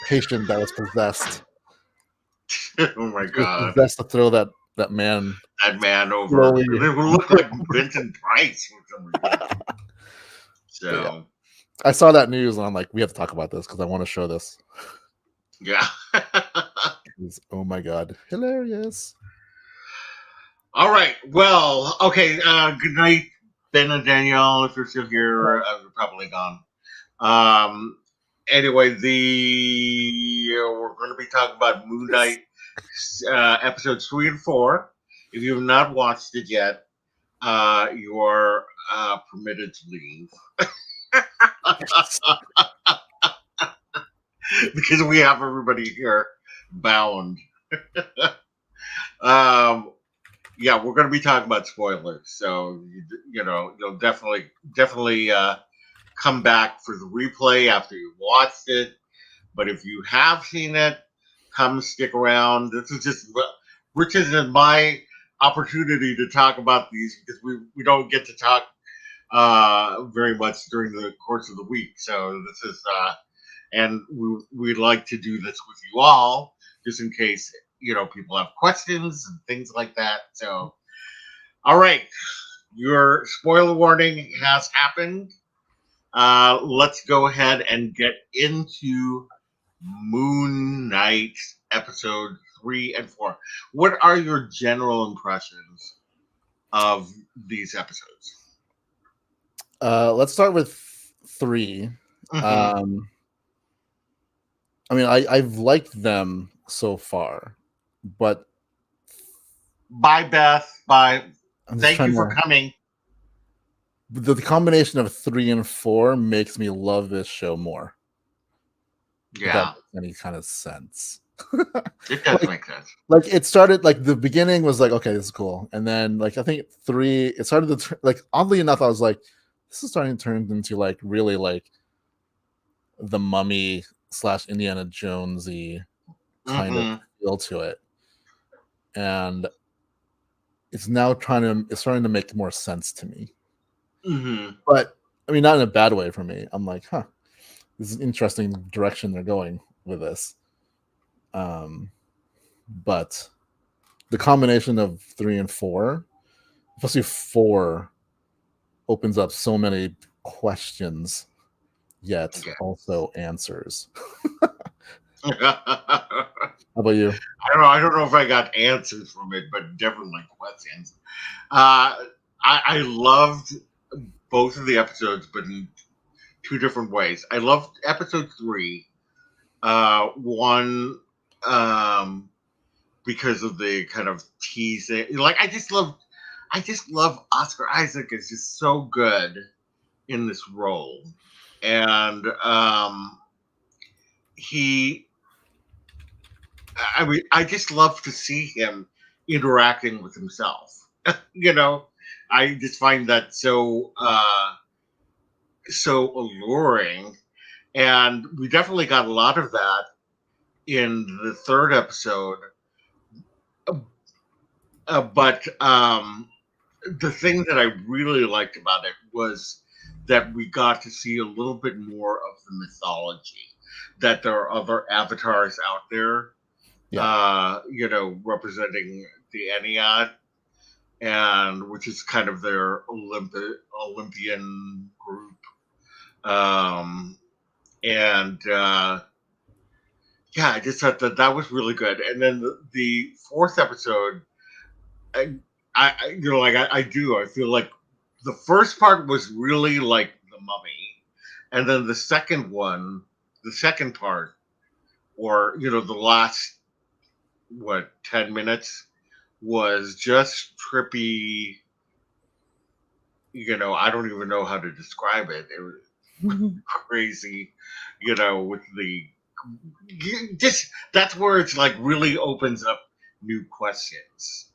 patient that was possessed. Oh my god. Possessed to throw that man. That man over. It looked like Vincent Price for some reason. So yeah. I saw that news and I'm like, we have to talk about this because I want to show this. Yeah. Oh my god. Hilarious. All right. Well, okay. Good night, Ben and Danielle. If you're still here, you're probably gone. Anyway, we're going to be talking about Moonlight episodes 3 and 4. If you have not watched it yet, you are permitted to leave. Because we have everybody here bound. Yeah, we're going to be talking about spoilers, so you'll definitely come back for the replay after you've watched it. But if you have seen it, come stick around. This is just Rich's and my opportunity to talk about these, because we don't get to talk very much during the course of the week. So this is and we'd like to do this with you all, just in case people have questions and things like that. So, all right, your spoiler warning has happened. Let's go ahead and get into Moon Knight episode 3 and 4. What are your general impressions of these episodes? Let's start with 3. Mm-hmm. I mean, I've liked them so far, but bye, Beth. Bye. Thank you for coming. The combination of 3 and 4 makes me love this show more. Yeah. If that makes any kind of sense. It does make sense. Like, it started, like, the beginning was like, okay, this is cool. And then, like, I think 3, it started to, like, oddly enough, I was like, this is starting to turn into, like, really, like, the Mummy / Indiana Jonesy kind of feel to it. And it's starting to make more sense to me. Mm-hmm. But I mean, not in a bad way for me. I'm like, this is an interesting direction they're going with this. But the combination of 3 and 4, especially 4, opens up so many questions, yet also answers. How about you? I don't know if I got answers from it, but definitely questions. I loved both of the episodes, but in 2 different ways. I loved episode 3. One, because of the kind of teasing. Like, I just love Oscar Isaac is just so good in this role, and I just love to see him interacting with himself. I just find that so so alluring, and we definitely got a lot of that in the third episode. But the thing that I really liked about it was that we got to see a little bit more of the mythology. That there are other avatars out there, representing the Ennead, and which is kind of their Olympian group. And yeah, I just thought that was really good. And then the fourth episode, I feel like the first part was really like the Mummy, and then the second part, or the last 10 minutes was just trippy. I don't even know how to describe it. It was crazy, with the just that's where it's like really opens up new questions.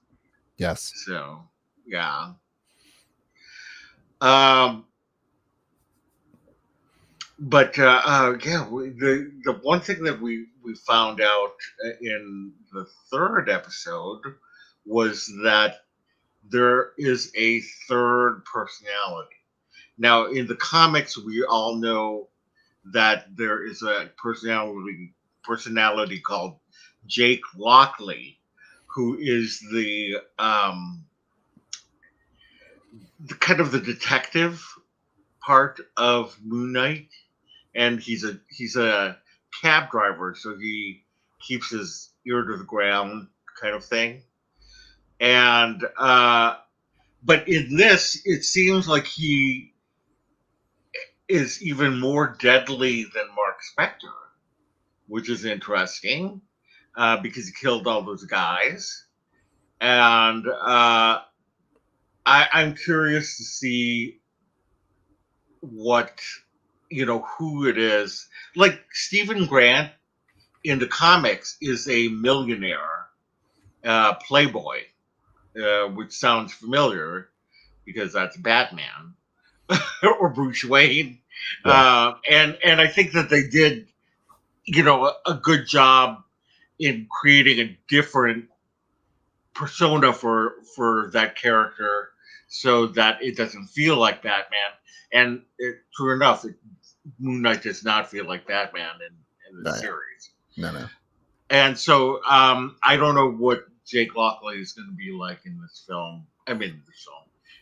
Yes. So yeah. But the one thing that we found out in the third episode was that there is a third personality. Now, in the comics, we all know that there is a personality called Jake Lockley, who is the kind of the detective part of Moonlight, and he's a cab driver, so he keeps his ear to the ground, kind of thing. And but in this, it seems like he is even more deadly than Mark Spector, which is interesting because he killed all those guys. And I'm curious to see what, who it is. Like Stephen Grant in the comics is a millionaire playboy, which sounds familiar because that's Batman. Or Bruce Wayne, and I think that they did, a good job in creating a different persona for that character, so that it doesn't feel like Batman. And true enough, Moon Knight does not feel like Batman in the series. No. And so I don't know what Jake Lockley is going to be like in this film. I mean,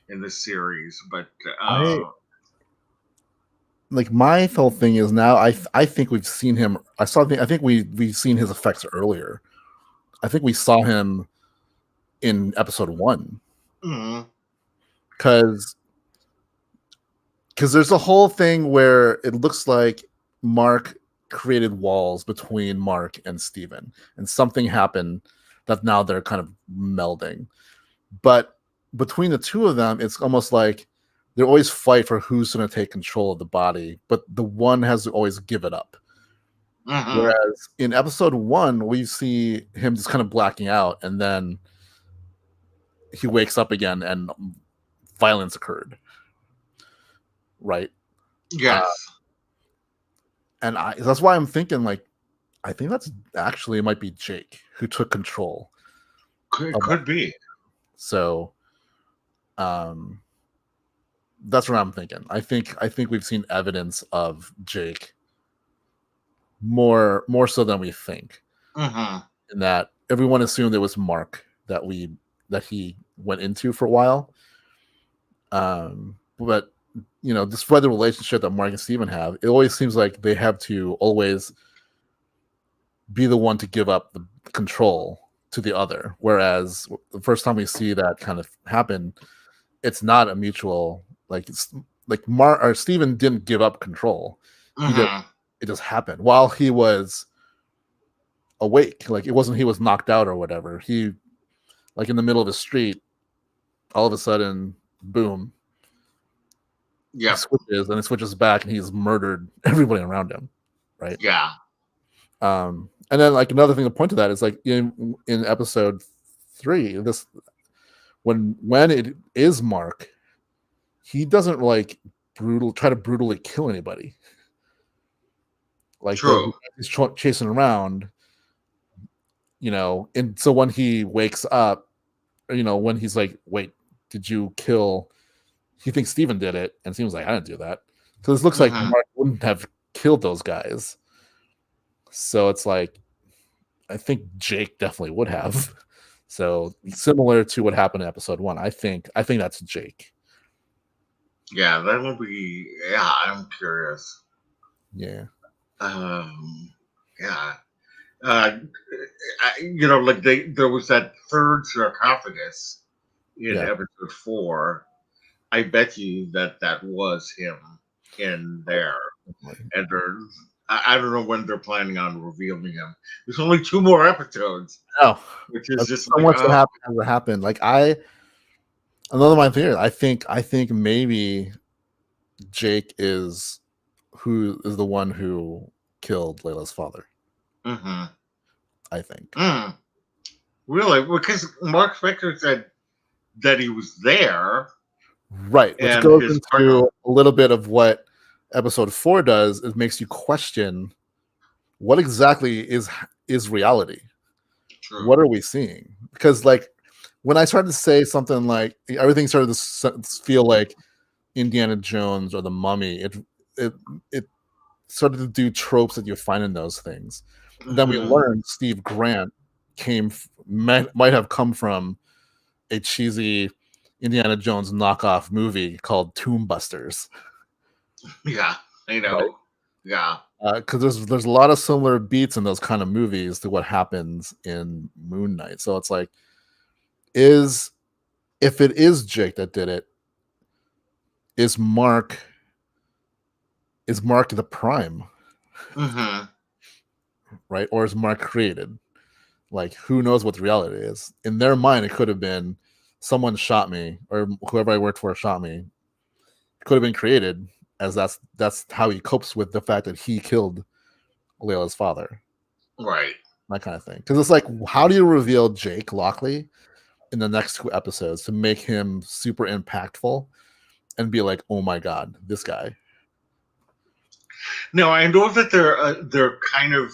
in this series, but my whole thing is now I think we've seen him. I think we've seen his effects earlier. I think we saw him in episode 1 because there's a whole thing where it looks like Mark created walls between Mark and Steven, and something happened that now they're kind of melding. But between the two of them, it's almost like they always fight for who's going to take control of the body, but the one has to always give it up. Whereas in episode 1, we see him just kind of blacking out, and then he wakes up again and violence occurred. Right? Yes. And that's why I'm thinking, I think that's actually, it might be Jake who took control. Could be. So, that's what I'm thinking. I think we've seen evidence of Jake more so than we think. In that everyone assumed it was Mark that he went into for a while. But despite the relationship that Mark and Steven have, it always seems like they have to always be the one to give up the control to the other. Whereas the first time we see that kind of happen, it's not a mutual, Mark or Steven didn't give up control. It just happened while he was awake. It wasn't he was knocked out or whatever. He, in the middle of the street, all of a sudden, boom. Yeah. It switches back, and he's murdered everybody around him. Right. Yeah. And then another thing to point to that is in episode 3, this when it is Mark, he doesn't try to brutally kill anybody. Like True. he's chasing around, and so when he wakes up, when he's like, wait, did you kill? He thinks Steven did it, and Steven's like, I didn't do that. So this looks like Mark wouldn't have killed those guys. So it's like, I think Jake definitely would have. So similar to what happened in episode 1, I think that's Jake. Yeah, that would be. Yeah, I'm curious. Yeah. Yeah. Like there was that third sarcophagus in episode 4. I bet you that was him in there. And I don't know when they're planning on revealing him. There's only 2 more episodes. Oh, which is just so much that happened. Like another my theory. I think maybe Jake is the one who killed Layla's father. Mm-hmm. I think. Really? Because Mark Spector said that he was there. Right. Which goes into a little bit of what episode 4 does. It makes you question what exactly is reality. True. What are we seeing? Because like when I started to say something like everything started to feel like Indiana Jones or the Mummy, it started to do tropes that you find in those things. Mm-hmm. Then we learned Steve Grant might have come from a cheesy Indiana Jones knockoff movie called Tomb Busters. Yeah, I know. Right? Yeah, because there's a lot of similar beats in those kind of movies to what happens in Moon Knight. So it's like, if it is Jake that did it, is Mark the Prime? Mm-hmm. Right? Or is Mark created? Like, who knows what the reality is? In their mind, it could have been someone shot me, or whoever I worked for shot me. It could have been created as that's how he copes with the fact that he killed Layla's father. Right. That kind of thing. Because it's like, how do you reveal Jake Lockley in the next 2 episodes to make him super impactful and be like, oh my God, this guy? No, I know that they're kind of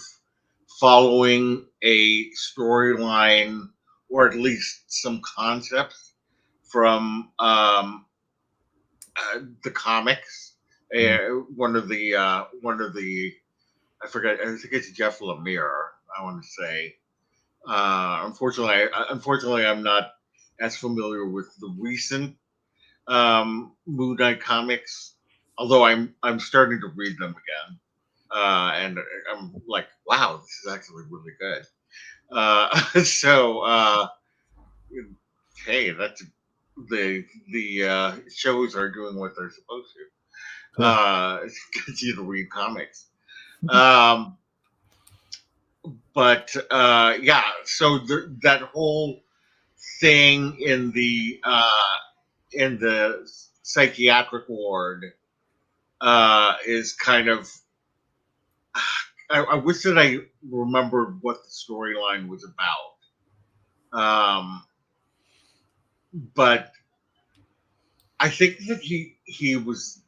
following a storyline, or at least some concepts from the comics. One of the I forget. I think it's Jeff Lemire. I want to say. Unfortunately, I'm not as familiar with the recent Moon Knight comics. Although I'm starting to read them again, and I'm like, wow, this is actually really good. Hey, that's the shows are doing what they're supposed to. Get you to read comics. But yeah, so that whole thing in the psychiatric ward is kind of. I wish that I remembered what the storyline was about. But I think that he was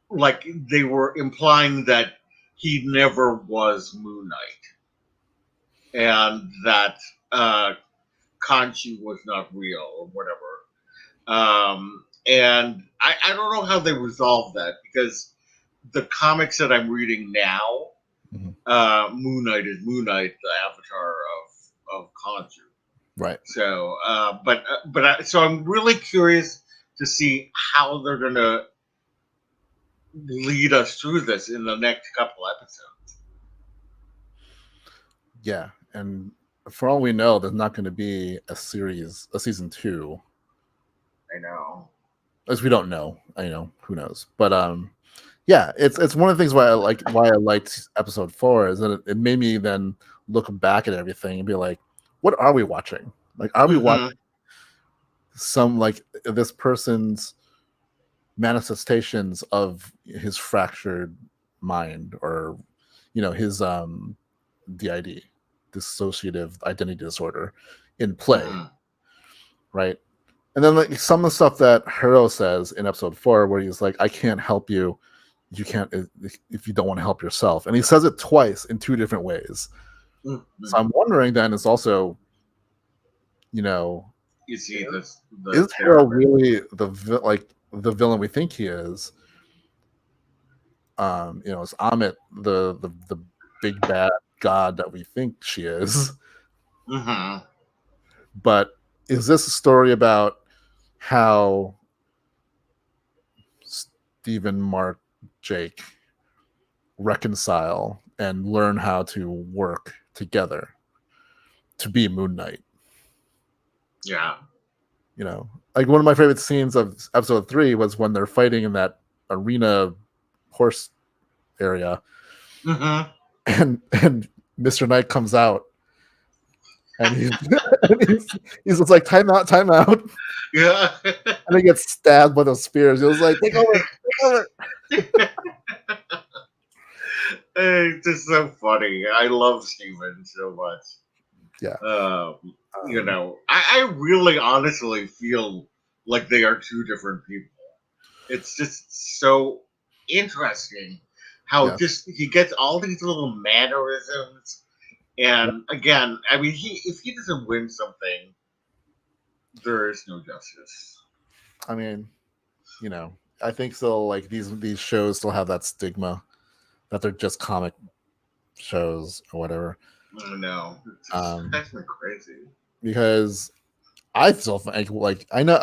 like, they were implying that he never was Moon Knight, and that Khonshu was not real or whatever. And I don't know how they resolved that, because the comics that I'm reading now, Moon Knight is Moon Knight, the avatar of Khonshu. Right. So, so I'm really curious to see how they're going to lead us through this in the next couple episodes. Yeah, and for all we know, there's not going to be a season 2. I know. As we don't know. Who knows? But yeah, it's one of the things why I liked episode 4 is that it made me then look back at everything and be like, what are we watching? Like, are we watching some, like, this person's manifestations of his fractured mind, or his DID, dissociative identity disorder, in play, right? And then like some of the stuff that Hero says in episode 4, where he's like, "I can't help you. You can't if you don't want to help yourself." And he says it twice in 2 different ways. Mm-hmm. So I'm wondering then, it's also, you see this. Is Hero really the villain we think he is? Is Amit the big bad god that we think she is? Mm-hmm. But is this a story about how Stephen, Mark, Jake reconcile and learn how to work together to be Moon Knight? Yeah. Like one of my favorite scenes of episode 3 was when they're fighting in that arena horse area, Mm-hmm. and Mr. Knight comes out, and he's just like, time out. Yeah. And he gets stabbed by those spears. He was like, take over. It's just so funny. I love Steven so much. Yeah. I really honestly feel like they are 2 different people. It's just so interesting how just he gets all these little mannerisms. And again, I mean, if he doesn't win something, there is no justice. I mean, I think still like these shows still have that stigma that they're just comic shows or whatever. No, that's been crazy. Because I still think like I know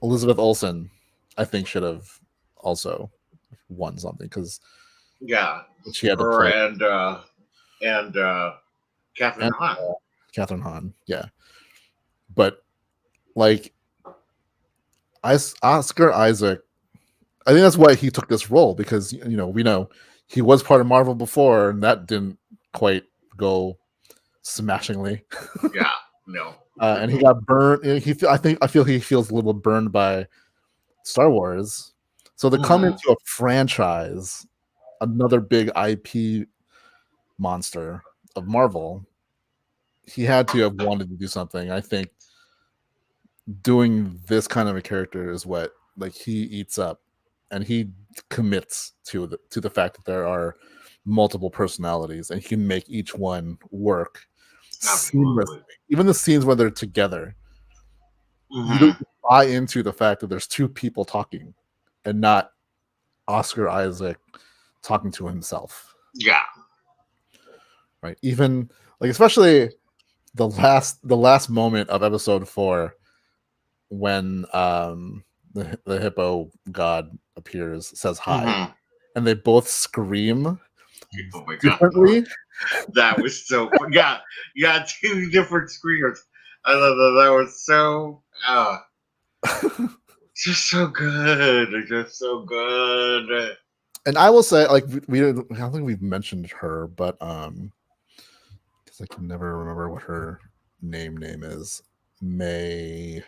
Elizabeth Olsen, I think, should have also won something because she had her to play. and Catherine Hahn. Catherine Hahn, yeah. But like Oscar Isaac, I think that's why he took this role, because we know he was part of Marvel before, and that didn't quite go smashingly. Yeah, no. And he got burned. I feel he feels a little burned by Star Wars. So to come into a franchise, another big IP monster of Marvel, he had to have wanted to do something. I think doing this kind of a character is what like he eats up, and he commits to the fact that there are multiple personalities, and he can make each one work seamlessly. Even the scenes where they're together, you don't buy into the fact that there's 2 people talking and not Oscar Isaac talking to himself. Yeah. Right. Even like, especially the last moment of episode 4, when the hippo god appears, says hi, and they both scream differently. That was so yeah, 2 different screamers. I love that. That was so just so good. Just so good. And I will say, like, I don't think we've mentioned her, but because I can never remember what her name is. May,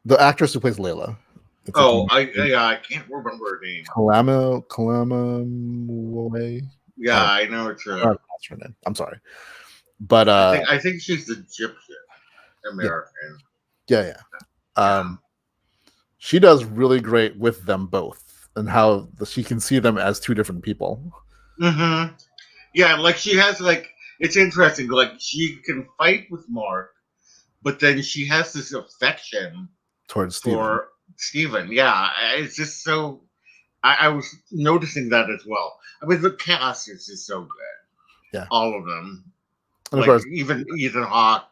the actress who plays Layla. I can't remember her name. Kalama. Yeah, I know it's her. That's her name. I'm sorry, but I think she's Egyptian American. Yeah. She does really great with them both, and how she can see them as 2 different people. Mm-hmm. Yeah, like she has it's interesting. Like she can fight with Mark, but then she has this affection towards Steven. Yeah, it's just so. I was noticing that as well. I mean, the cast is just so good. Yeah, all of them. And of course, even Ethan Hawke.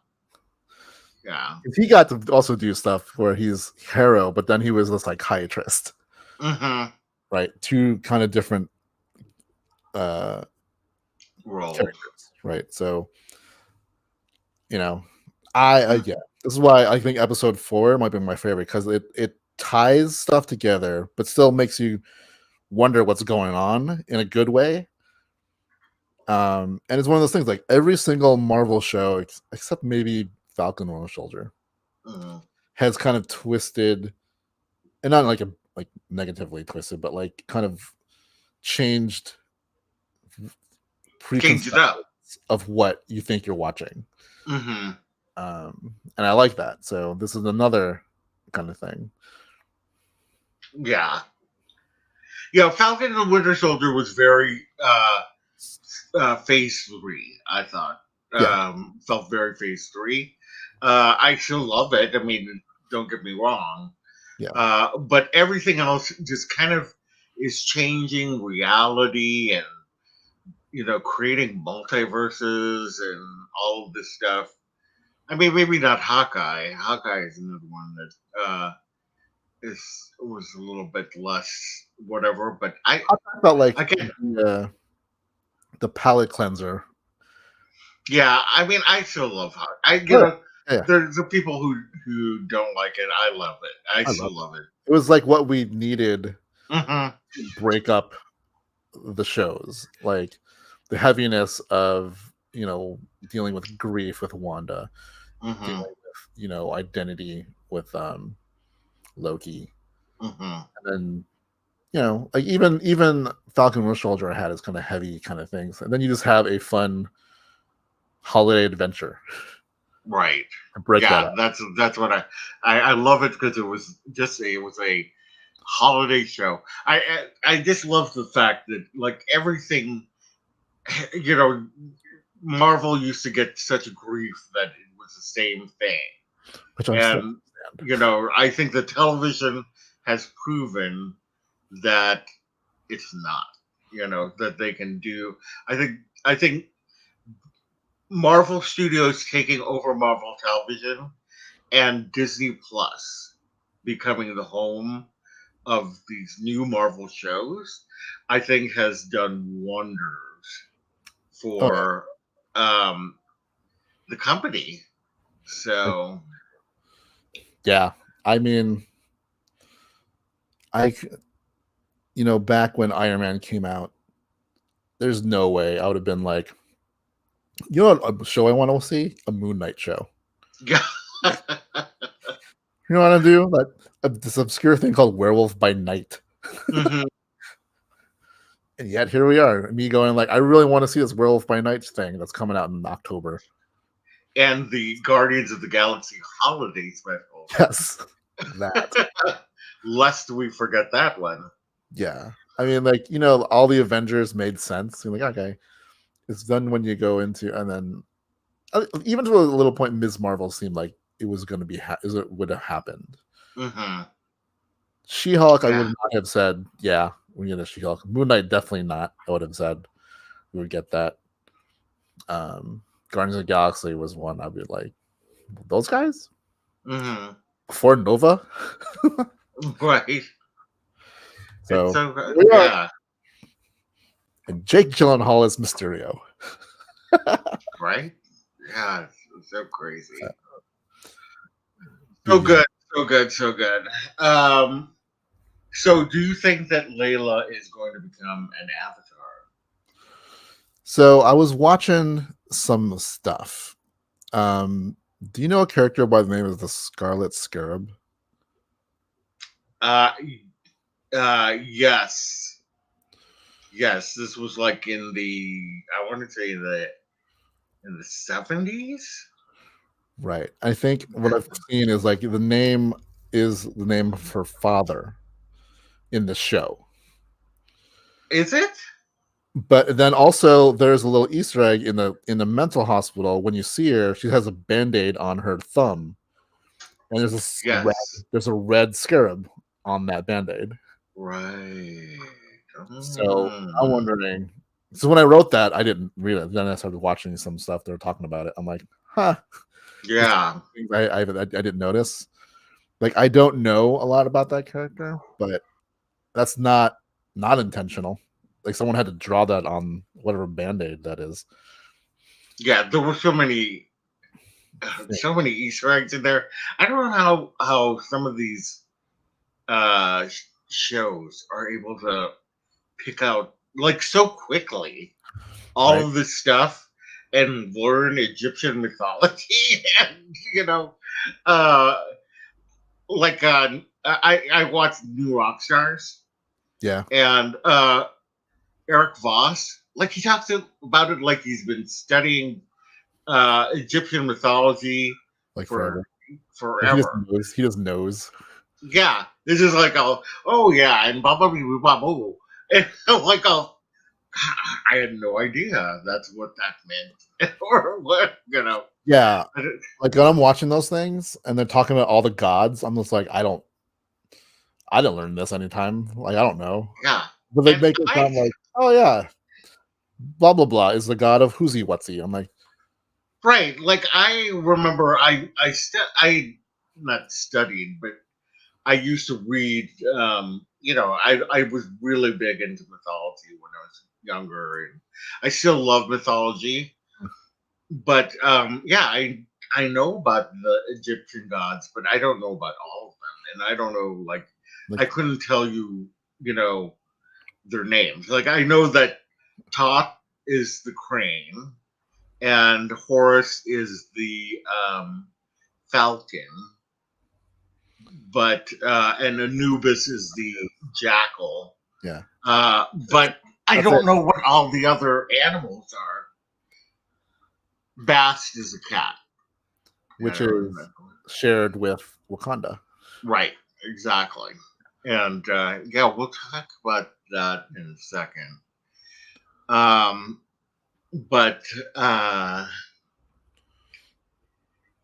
Yeah, he got to also do stuff where he's Hero, but then he was a psychiatrist. Mm-hmm. Right, 2 kind of different roles. Right, so this is why I think episode 4 might be my favorite, because it ties stuff together, but still makes you wonder what's going on in a good way. And it's one of those things, like every single Marvel show, except maybe Falcon and Winter Soldier, has kind of twisted, and not like negatively twisted, but like kind of changed Change it up. of what you think you're watching. Mm-hmm. And I like that. So this is another kind of thing. Yeah. Yeah, Falcon and the Winter Soldier was very phase 3, I thought. Felt very phase 3. I still love it. I mean, don't get me wrong. Yeah. But everything else just kind of is changing reality and, creating multiverses and all of this stuff. I mean, maybe not Hawkeye. Hawkeye is another one that was a little bit less whatever, but I felt like again, the palate cleanser. yeah. I mean, I still love Hawkeye. Yeah. There's the people who don't like it. I love it. I still love it. It was like what we needed Mm-hmm. to break up the shows, like the heaviness of dealing with grief with Wanda, Mm-hmm. dealing with identity with Loki, Mm-hmm. and then like even Falcon Winter Soldier had its kind of heavy kind of things, and then you just have a fun holiday adventure, right? Break that up. That's what I love it because it was a holiday show. I just love the fact that like everything, Marvel used to get such grief that it was the same thing. Which And I think the television has proven that it's not. That they can do. I think Marvel Studios taking over Marvel Television and Disney Plus becoming the home of these new Marvel shows, I think has done wonders for the company. So yeah, I mean, back when Iron Man came out, there's no way I would have been like, a show I want to see? A Moonlight show. yeah. You know what I do? This obscure thing called Werewolf by Night. Mm-hmm. And yet here we are, me going like, I really want to see this Werewolf by Night thing that's coming out in October. And the Guardians of the Galaxy holiday special. Yes, that. Lest we forget that one. Yeah, I mean, all the Avengers made sense. You're like, okay, it's done when you go into, and then even to a little point, Ms. Marvel seemed like it was going to be, it would have happened. Mm-hmm. She-Hulk, I would not have said, yeah, we get a She-Hulk. Moonlight, definitely not. I would have said we would get that. Guardians of the Galaxy was one I'd be like, those guys? Mm-hmm. Before Nova? Right. So yeah. And Jake Gyllenhaal is Mysterio. Right? Yeah, it's so crazy. So good. So good. So do you think that Layla is going to become an Avatar? So I was watching some stuff. Do you know a character by the name of the Scarlet Scarab? Yes. Yes, this was like in I want to say in the 70s. Right. I think what I've seen is like the name is the name of her father in the show. Is it? But then also there's a little Easter egg in the mental hospital. When you see her, she has a Band-Aid on her thumb. And there's a red scarab on that Band-Aid. Right. So I'm wondering. So when I wrote that, I didn't read it. Then I started watching some stuff. They were talking about it. I'm like, huh. Yeah. I didn't notice. Like, I don't know a lot about that character, but that's not intentional. Like, someone had to draw that on whatever Band-Aid that is. Yeah, there were so many Easter eggs in there. I don't know how some of these shows are able to pick out like so quickly all of this stuff and learn Egyptian mythology and I watched New Rock Stars. Yeah. And Eric Voss like he talks about it like he's been studying Egyptian mythology like for forever. Like forever. He just knows. Yeah, this is like oh yeah, and blah blah blah blah blah. And I'm like I had no idea that's what that meant or what Yeah, like when I'm watching those things and they're talking about all the gods, I'm just like, I didn't learn this anytime. Like I don't know, Yeah, but they and make it sound like, oh yeah, blah blah blah is the god of who's he what's he. I'm like, right. Like I remember, I not studied, but I used to read. I was really big into mythology when I was younger, and I still love mythology. But yeah, I know about the Egyptian gods, but I don't know about all of them, and I don't know I couldn't tell you, their names. Like I know that Thoth is the crane, and Horus is the falcon, but and Anubis is the jackal. yeah, But I that's don't it. know what all the other animals are. Bast is a cat, Which is shared with Wakanda. right? Exactly. And yeah, we'll talk about that in a second. But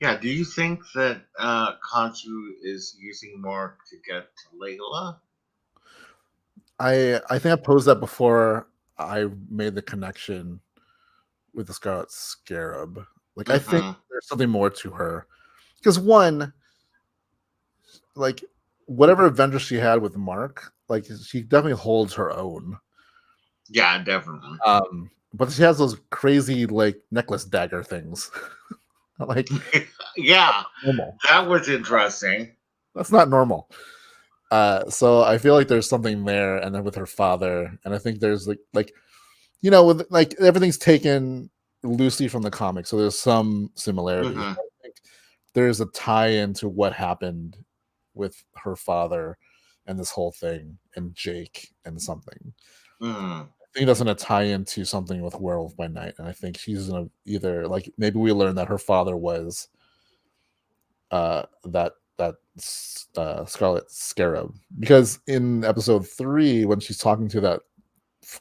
yeah, do you think that Khonshu is using Mark to get to Layla? I think I posed that before I made the connection with the Scarlet Scarab. Like I think there's something more to her. Because one, like whatever adventure she had with Mark, like she definitely holds her own. Yeah, definitely. But she has those crazy like necklace dagger things. Like yeah, normal. That was interesting. That's not normal. So I feel like there's something there, and then with her father, and I think there's like with like everything's taken loosely from the comic, so there's some similarities. I think there's a tie-in to what happened with her father and this whole thing, and Jake and something. I think that's going to tie into something with Werewolf by Night, and I think she's going to either like maybe we learn that her father was that Scarlet Scarab, because in episode 3 when she's talking to that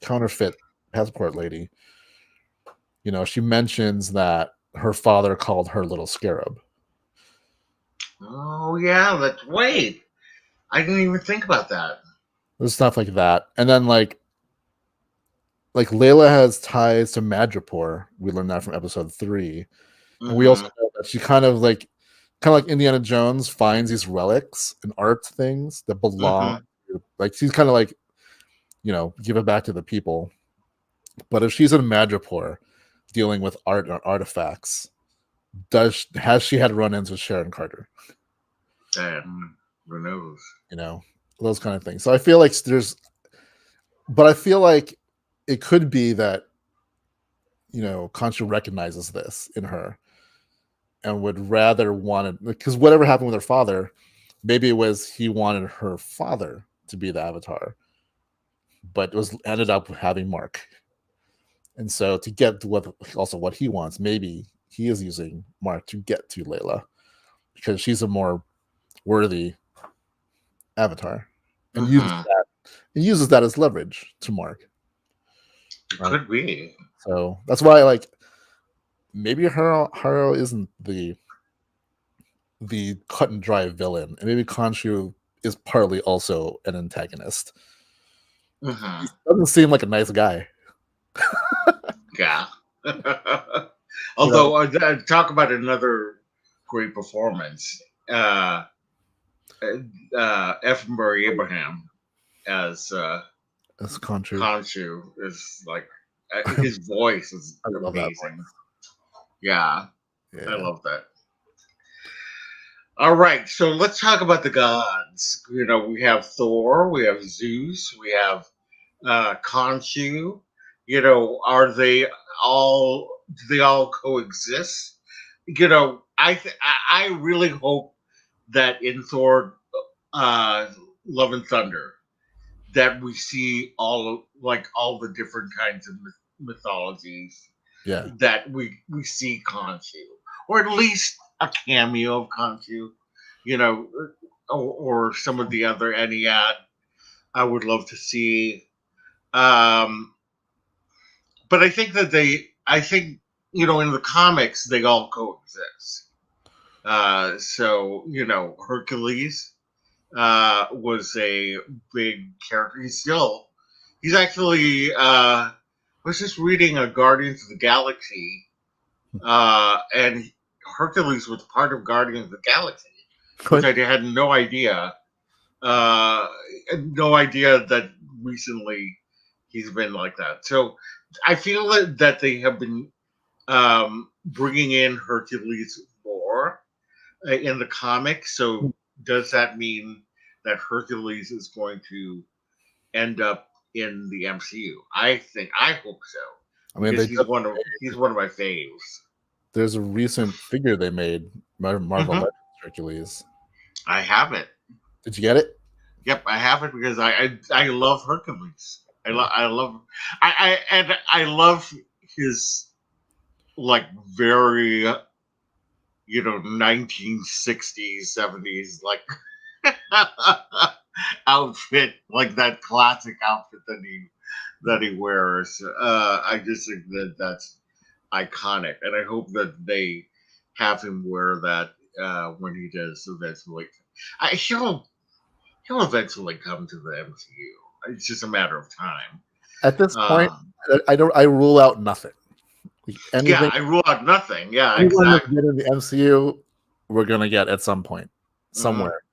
counterfeit passport lady, she mentions that her father called her Little Scarab. Oh yeah, wait. I didn't even think about that. There's stuff like that, and then like Layla has ties to Madripoor. We learned that from episode 3, and we also know that she kind of like Indiana Jones finds these relics and art things that belong. Like she's kind of like, give it back to the people. But if she's in Madripoor dealing with art or artifacts, has she had run-ins with Sharon Carter? Who knows? Those kind of things. So I feel like I feel like it could be that Khonshu recognizes this in her and would rather want it, because whatever happened with her father, maybe it was he wanted her father to be the Avatar, but ended up having Mark. And so to get to what he wants, maybe he is using Mark to get to Layla because she's a more worthy Avatar, and uses that as leverage to Mark. Right? Could be. So that's why, maybe Haro isn't the cut and dry villain, and maybe Khonshu is partly also an antagonist. He doesn't seem like a nice guy. Yeah. Although talk about another great performance. Effenberg Abraham as Khonshu is like his voice is amazing. Yeah, I love that. All right, so let's talk about the gods. We have Thor, we have Zeus, we have Khonshu. Are they all? Do they all coexist? I really hope that in Thor, Love and Thunder, that we see all the different kinds of mythologies Yeah. that we see Khonshu, or at least a cameo of Khonshu, you know, or some of the other Ennead. I would love to see. Um, but I think, in the comics, they all coexist. So, Hercules was a big character. He's actually, I was just reading a Guardians of the Galaxy, and Hercules was part of Guardians of the Galaxy, which I had no idea. No idea that recently he's been like that. So I feel that they have been bringing in Hercules more in the comics. So does that mean that Hercules is going to end up in the MCU? I hope so. I mean, because he's one of my faves. There's a recent figure they made, Marvel Legends Hercules. I have it. Did you get it? Yep, I have it because I love Hercules. I love his like very 1960s 70s like outfit, like that classic outfit that he wears. I just think that's iconic, and I hope that they have him wear that when he does eventually. He'll eventually come to the MCU. It's just a matter of time. At this point, I rule out nothing. Yeah, I rule out nothing. Yeah, exactly. Get in the MCU, we're gonna get at some point, somewhere,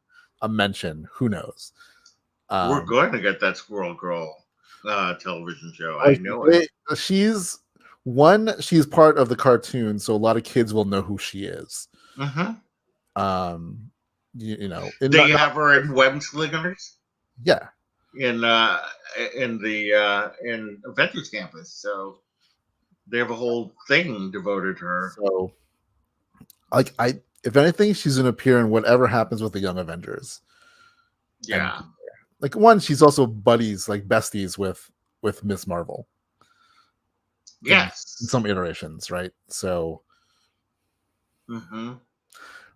a mention. Who knows? We're going to get that Squirrel Girl television show. I know it. She's part of the cartoon, so a lot of kids will know who she is. They have her in Web Slingers. Yeah, in Avengers Campus, so they have a whole thing devoted to her. So, if anything, she's gonna appear in whatever happens with the Young Avengers. Yeah, and she's also besties with Miss Marvel. Yes, in some iterations, right? So,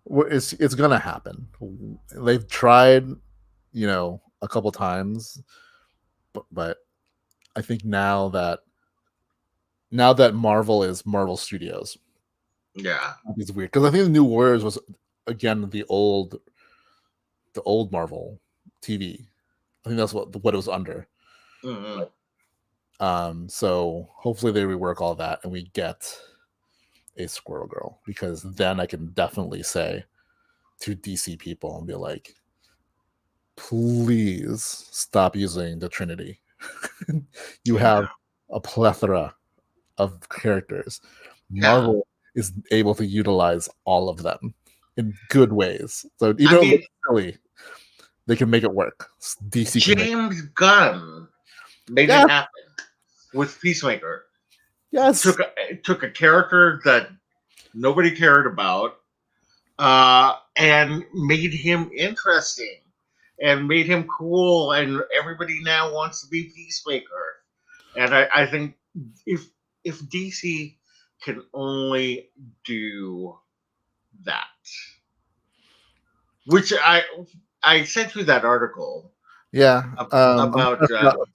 it's gonna happen. They've tried, a couple times, but I think now that Marvel is Marvel Studios, it's weird because I think the New Warriors was again the old Marvel TV. I think that's what it was under. So hopefully they rework all that and we get a Squirrel Girl, because then I can definitely say to DC people and be like, please stop using the Trinity. You have a plethora of characters. Marvel is able to utilize all of them in good ways. So even though it's silly, they can make it work. DC James Gunn made it happen with Peacemaker. Yes, took a character that nobody cared about, and made him interesting, and made him cool, and everybody now wants to be Peacemaker. And I think if DC can only do that, which I sent you that article. Yeah, about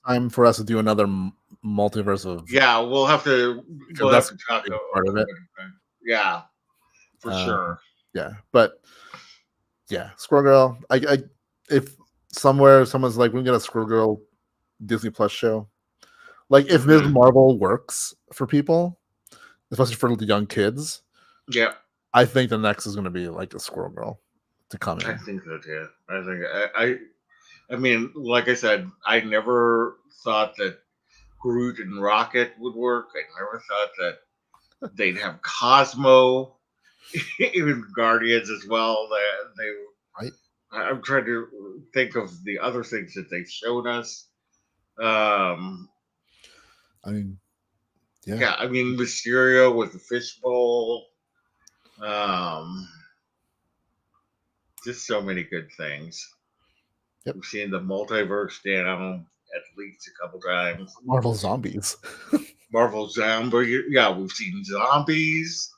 time for us to do another multiverse of. Yeah, we'll have to talk about part of it. Yeah, for sure. Yeah, but yeah, Squirrel Girl. I if someone's like, we can get a Squirrel Girl Disney Plus show. Like if Ms. Marvel works for people, especially for the young kids. Yeah, I think the next is going to be like a Squirrel Girl to come in. I think so too. I think I mean, like I said, I never thought that Groot and Rocket would work. I never thought that they'd have Cosmo, even Guardians as well. I'm trying to think of the other things that they've shown us. I mean, Mysterio with the fishbowl. Just so many good things. Yep. We've seen the multiverse down at least a couple times. Marvel Zombies. Marvel Zombie. Yeah, we've seen zombies,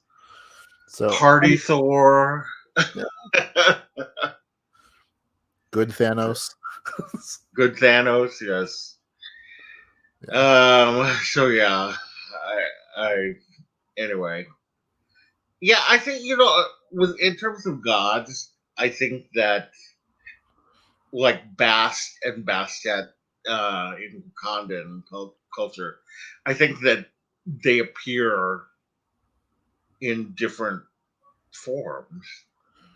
So Party Thor. yeah, good Thanos. Good Thanos, yes. So yeah, I anyway. Yeah, I think with in terms of gods, I think that like Bast and Bastet in Wakandan culture, I think that they appear in different forms,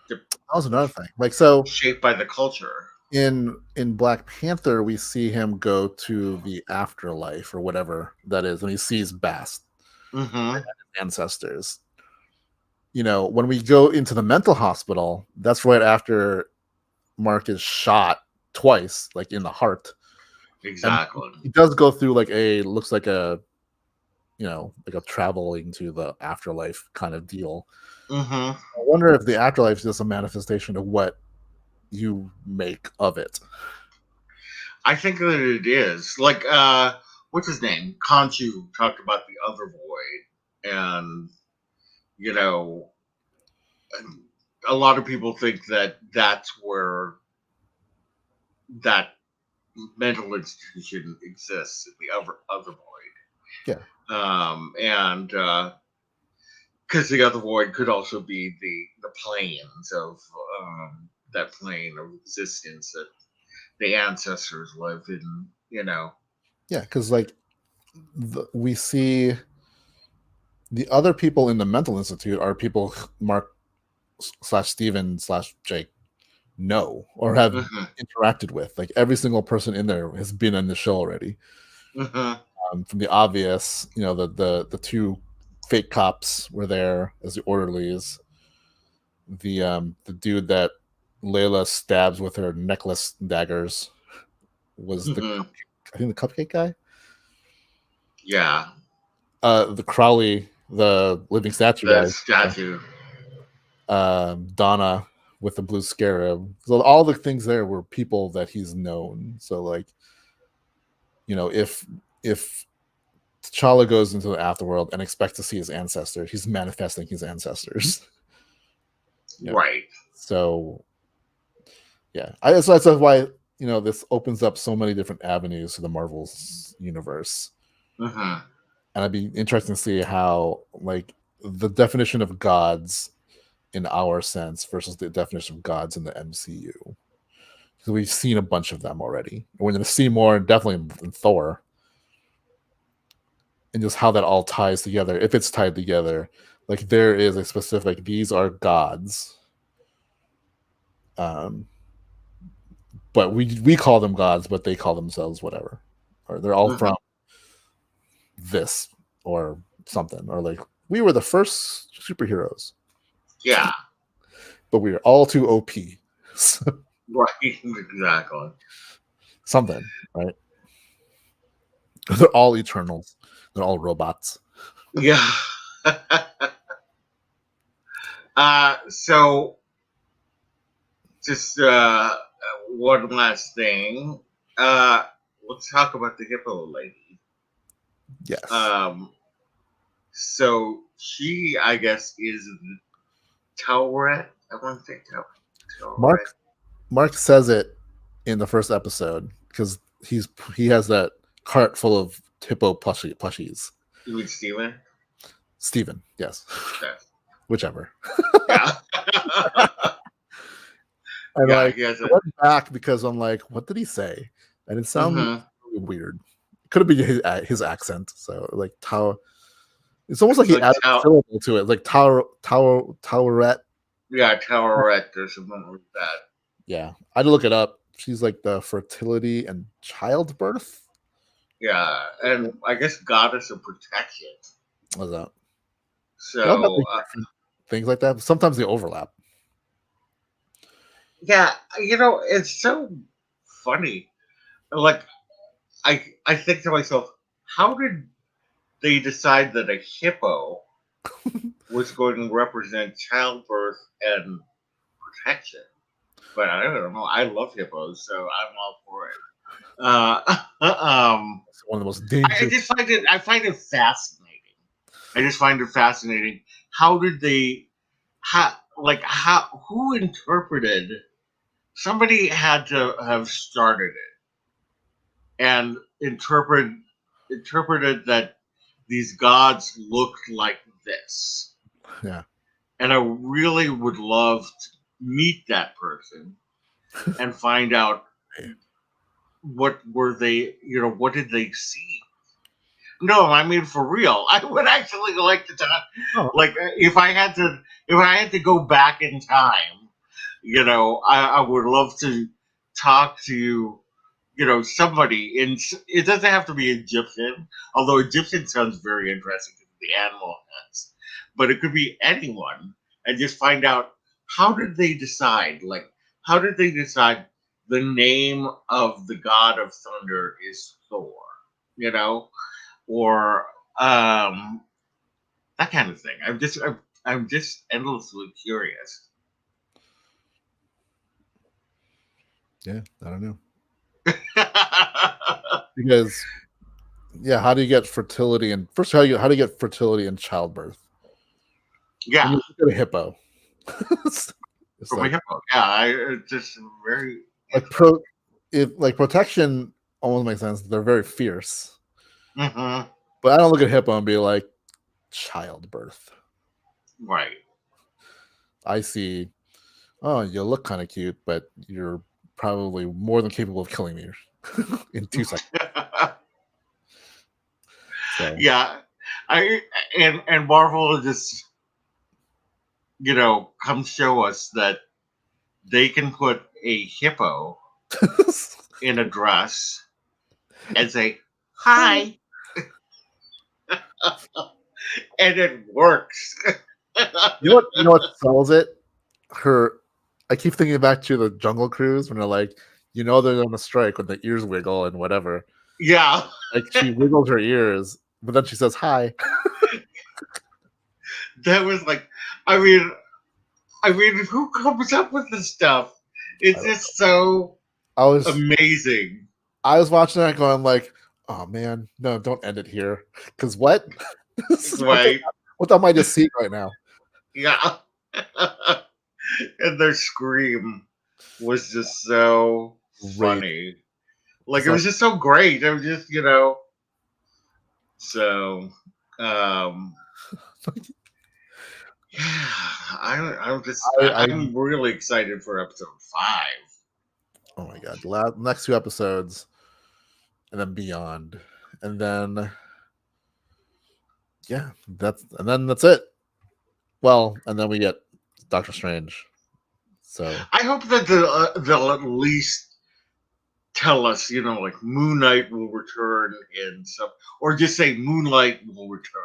di- That was another thing. Like so shaped by the culture. in Black Panther, we see him go to the afterlife or whatever that is, and he sees Bast Mm-hmm. ancestors. When we go into the mental hospital, that's right after Mark is shot twice, like in the heart, and Exactly. he does go through like looks like a like a traveling to the afterlife kind of deal. Mm-hmm. I wonder if the afterlife is just a manifestation of what you make of it. I think that it is like what's his name? Conchu talked about the other void, and you know, a lot of people think that that's where that mental institution exists, the other void. Yeah, And because the other void could also be the planes of that plane of existence that the ancestors lived in. yeah, because like we see the other people in the mental institute are people Mark slash Steven slash Jake know or have Mm-hmm, interacted with. Like every single person in there has been on the show already. mm-hmm, From the obvious, the two fake cops were there as the orderlies. The dude that Layla stabs with her necklace daggers was mm-hmm. I think the cupcake guy. Yeah, The Crowley, the living statue the guy. statue. Donna with the blue scarab. So all the things there were people that he's known. So like, if T'Challa goes into the afterworld and expects to see his ancestors, he's manifesting his ancestors. Right. So yeah, so that's why this opens up so many different avenues to the Marvel's universe, Mm-hmm. and I'd be interested to see how like the definition of gods in our sense versus the definition of gods in the MCU. Because we've seen a bunch of them already. We're going to see more, definitely in Thor, and just how that all ties together. If it's tied together, like there is a specific; these are gods. But we call them gods, but they call themselves whatever, or they're all Mm-hmm. from this or something, or like we were the first superheroes. Yeah. But we are all too OP. Right. Exactly. Something, right? They're all Eternals. They're all robots. Yeah. So just one last thing. Let's talk about the hippo lady. Yes. So she, I guess, is Tauret. I want to say Tauret. Mark says it in the first episode because he has that cart full of hippo plushies. You mean Steven? Steven, yes. Okay. Whichever. Yeah. And Yeah, like, he has I went back because I'm like, what did he say? And it sounded really weird. Could have been his accent. So like it's almost like he added a syllable to it, like Tauret. Yeah, Tauret or something like that. Yeah, I had to look it up. She's like the fertility and childbirth. Yeah, and I guess goddess of protection. What's that? So things like that. Sometimes they overlap. yeah, it's so funny. Like I think to myself, how did they decide that a hippo was going to represent childbirth and protection? But I don't know. I love hippos, so I'm all for it. one of the most I dangerous. just find it. I find it fascinating. I just find it fascinating. How did they? How? Who interpreted? Somebody had to have started it and interpreted that these gods looked like this. Yeah. And I really would love to meet that person and find out what were they, what did they see? No, I mean for real. I would actually like to talk. Oh. Like if I had to go back in time, I would love to talk to, somebody. And it doesn't have to be Egyptian, although Egyptian sounds very interesting because of the animal heads. But it could be anyone, and just find out how did they decide? Like, how did they decide the name of the god of thunder is Thor? You know, or that kind of thing. I'm just endlessly curious. Yeah, I don't know. Because how do you get fertility and first how do you get fertility in childbirth? Yeah, you get a hippo. it's from like, a hippo. Yeah, it's just very like protection almost makes sense. They're very fierce. Mm-hmm. But I don't look at hippo and be like childbirth. Right. I see. Oh, you look kind of cute, but you're probably more than capable of killing me in 2 seconds. So. Yeah, and Marvel just come show us that they can put a hippo in a dress and say hi, and it works. You know what sells it? I keep thinking back to the Jungle Cruise when they're like, they're on a strike when the ears wiggle and whatever. Yeah. Like she wiggles her ears, but then she says hi. That was like, I mean, who comes up with this stuff? It's just so amazing. I was watching that going like, oh man, no, don't end it here. Because what? Right. What am I just seeing right now? Yeah. And their scream was just so funny. Like, it was just so great. It was just, so, yeah, I'm really excited for episode 5. Oh my god, the next 2 episodes, and then beyond, and then that's it. Well, and then we get Doctor Strange. So I hope that they'll at least tell us, like Moonlight will return in some, or just say Moonlight will return.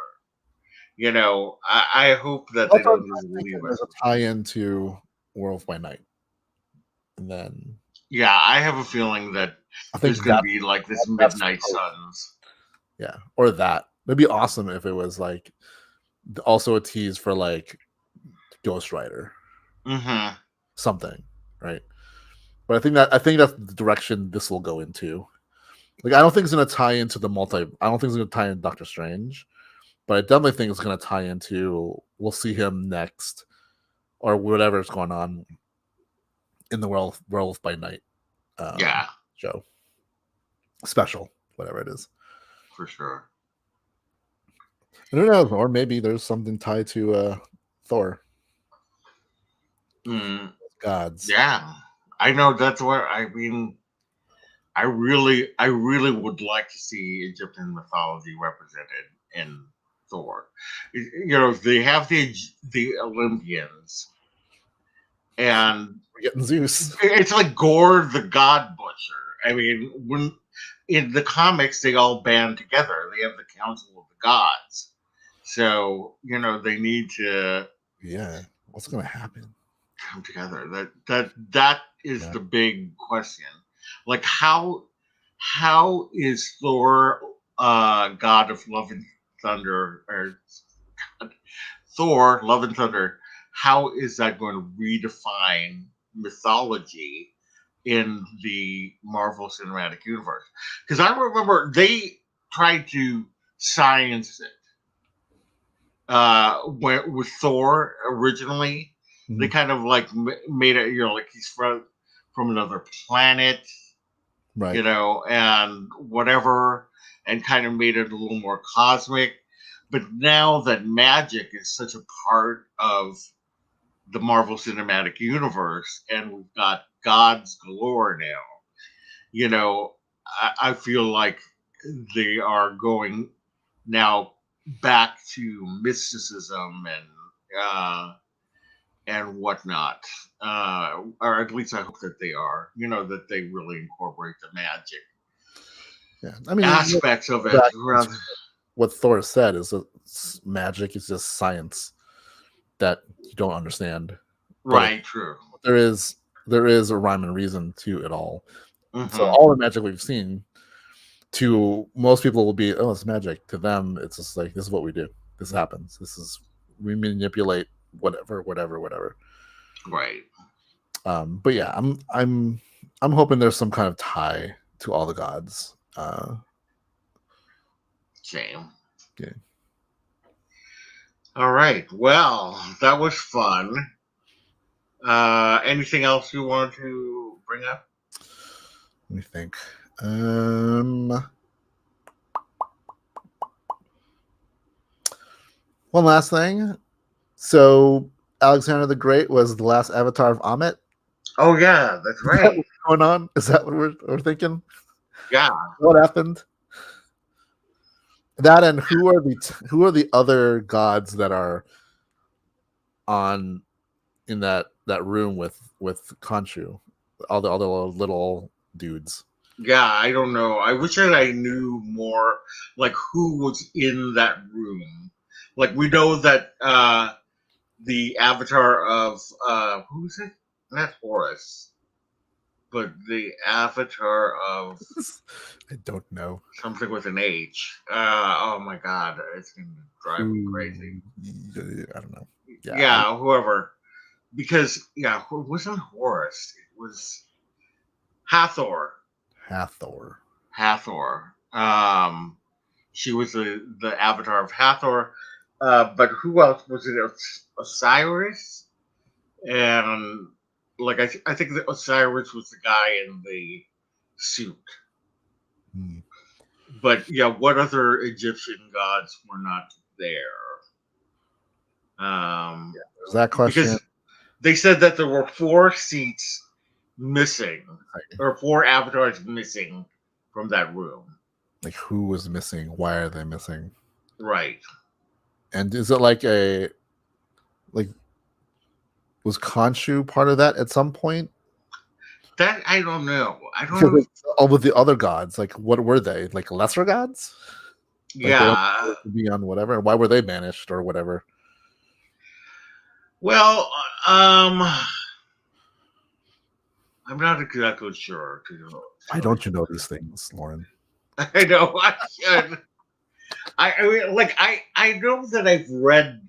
I hope that they don't just leave us. There's a tie-in to Werewolf by Night, and then I have a feeling that there's going to be like this Midnight Suns. Yeah, or that. It'd be awesome if it was like also a tease for like Ghost Rider, something, right? But I think that's the direction this will go into. Like, I don't think it's going to tie into I don't think it's going to tie in Doctor Strange, but I definitely think it's going to tie into. We'll see him next, or whatever's going on in the Werewolf by Night, show, special, whatever it is, for sure. I don't know, or maybe there's something tied to Thor. Gods. Yeah, I know. That's where I mean. I really would like to see Egyptian mythology represented in Thor. They have the Olympians, and we're getting Zeus. It's like Gore the God Butcher. I mean, when in the comics they all band together, they have the Council of the Gods. So they need to. Yeah, what's going to happen? Come together. That is the big question. Like how is Thor, God of Love and Thunder, or Thor, Love and Thunder? How is that going to redefine mythology in the Marvel Cinematic Universe? Because I remember they tried to science it. With Thor originally, they Mhm. kind of like made it, like he's from another planet, Right. and whatever, and kind of made it a little more cosmic. But now that magic is such a part of the Marvel Cinematic Universe, and we've got gods galore now, I feel like they are going now back to mysticism and whatnot, or at least I hope that they are. That they really incorporate the magic Yeah. I mean, aspects of it. back to what Thor said is that magic is just science that you don't understand. But Right, true. there is a rhyme and reason to it all. So Hmm. all the magic we've seen, to most people, will be, oh, it's magic. To them, it's just like, this is what we do. This happens. We manipulate whatever. Right. But yeah, I'm hoping there's some kind of tie to all the gods. Same. Yeah. All right. Well, that was fun. Anything else you want to bring up? Let me think. One last thing. So Alexander the Great was the last avatar of Amit. Oh yeah, that's Is that right. what's going on? Is that what we're thinking? Yeah. What happened? That, and who are the other gods that are on in that room with Khonshu? All the little dudes. Yeah, I don't know. I wish that I knew more, like who was in that room. Like we know that the avatar of who's it? Not Horus, but the avatar of I don't know. something with an H. Oh my god, it's gonna drive me crazy. I don't know. Yeah, whoever. Because it wasn't Horus. It was Hathor. Hathor. Hathor. She was the avatar of Hathor. But who else was it? Osiris, and like I think that Osiris was the guy in the suit. Hmm. But yeah, what other Egyptian gods were not there? There's that question. Because they said that there were 4 seats missing, or 4 avatars missing from that room. Like, who was missing? Why are they missing? Right. And is it like was Khonshu part of that at some point? That I don't know. I don't Because know. all with the other gods, like, what were they? Like lesser gods? Like, they don't Yeah. be on whatever. Why were they banished or whatever? Well, I'm not exactly sure. Why don't you know these things, Loren? I know I should. I mean, like I know that I've read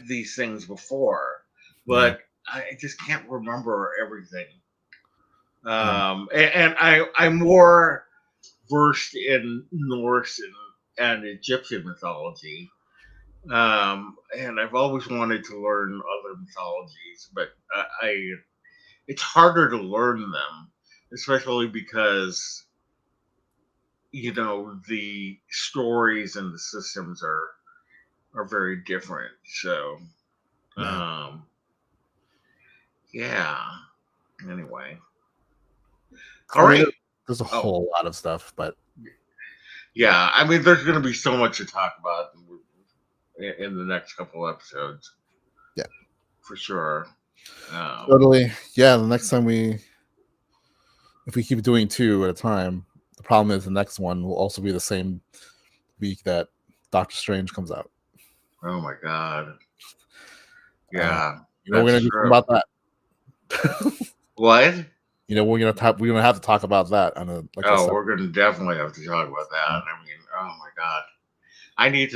these things before, but I just can't remember everything. And I'm more versed in Norse and Egyptian mythology. And I've always wanted to learn other mythologies, but it's harder to learn them, especially because the stories and the systems are very different. So, yeah. Anyway, all right. There's a whole lot of stuff, but yeah, I mean, there's going to be so much to talk about in the next couple episodes. Yeah, for sure. Totally. Yeah, the next time if we keep doing 2 at a time, the problem is the next one will also be the same week that Doctor Strange comes out. Oh my god. Yeah. We're gonna do something about that. What? We're gonna have to talk about that on we're gonna definitely have to talk about that. I mean, oh my god. I need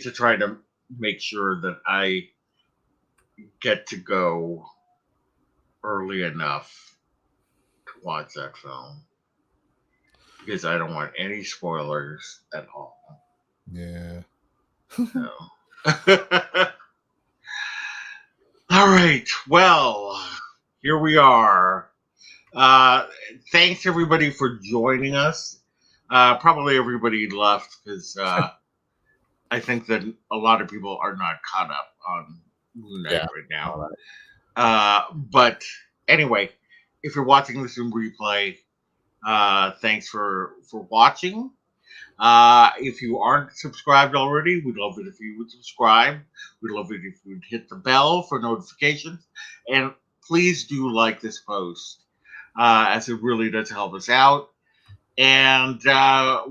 to try to make sure that I get to go early enough to watch that film. because I don't want any spoilers at all. Yeah. So. All right. Well, here we are. Thanks everybody for joining us. Probably everybody left because I think that a lot of people are not caught up on Moonlight right now. But anyway, if you're watching this in replay, thanks for watching. If you aren't subscribed already, we'd love it if you would subscribe. We'd love it if you would hit the bell for notifications. And please do like this post, as it really does help us out. And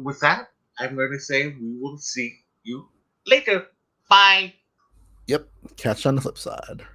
with that, I'm going to say we will see you later. Bye. Yep. Catch you on the flip side.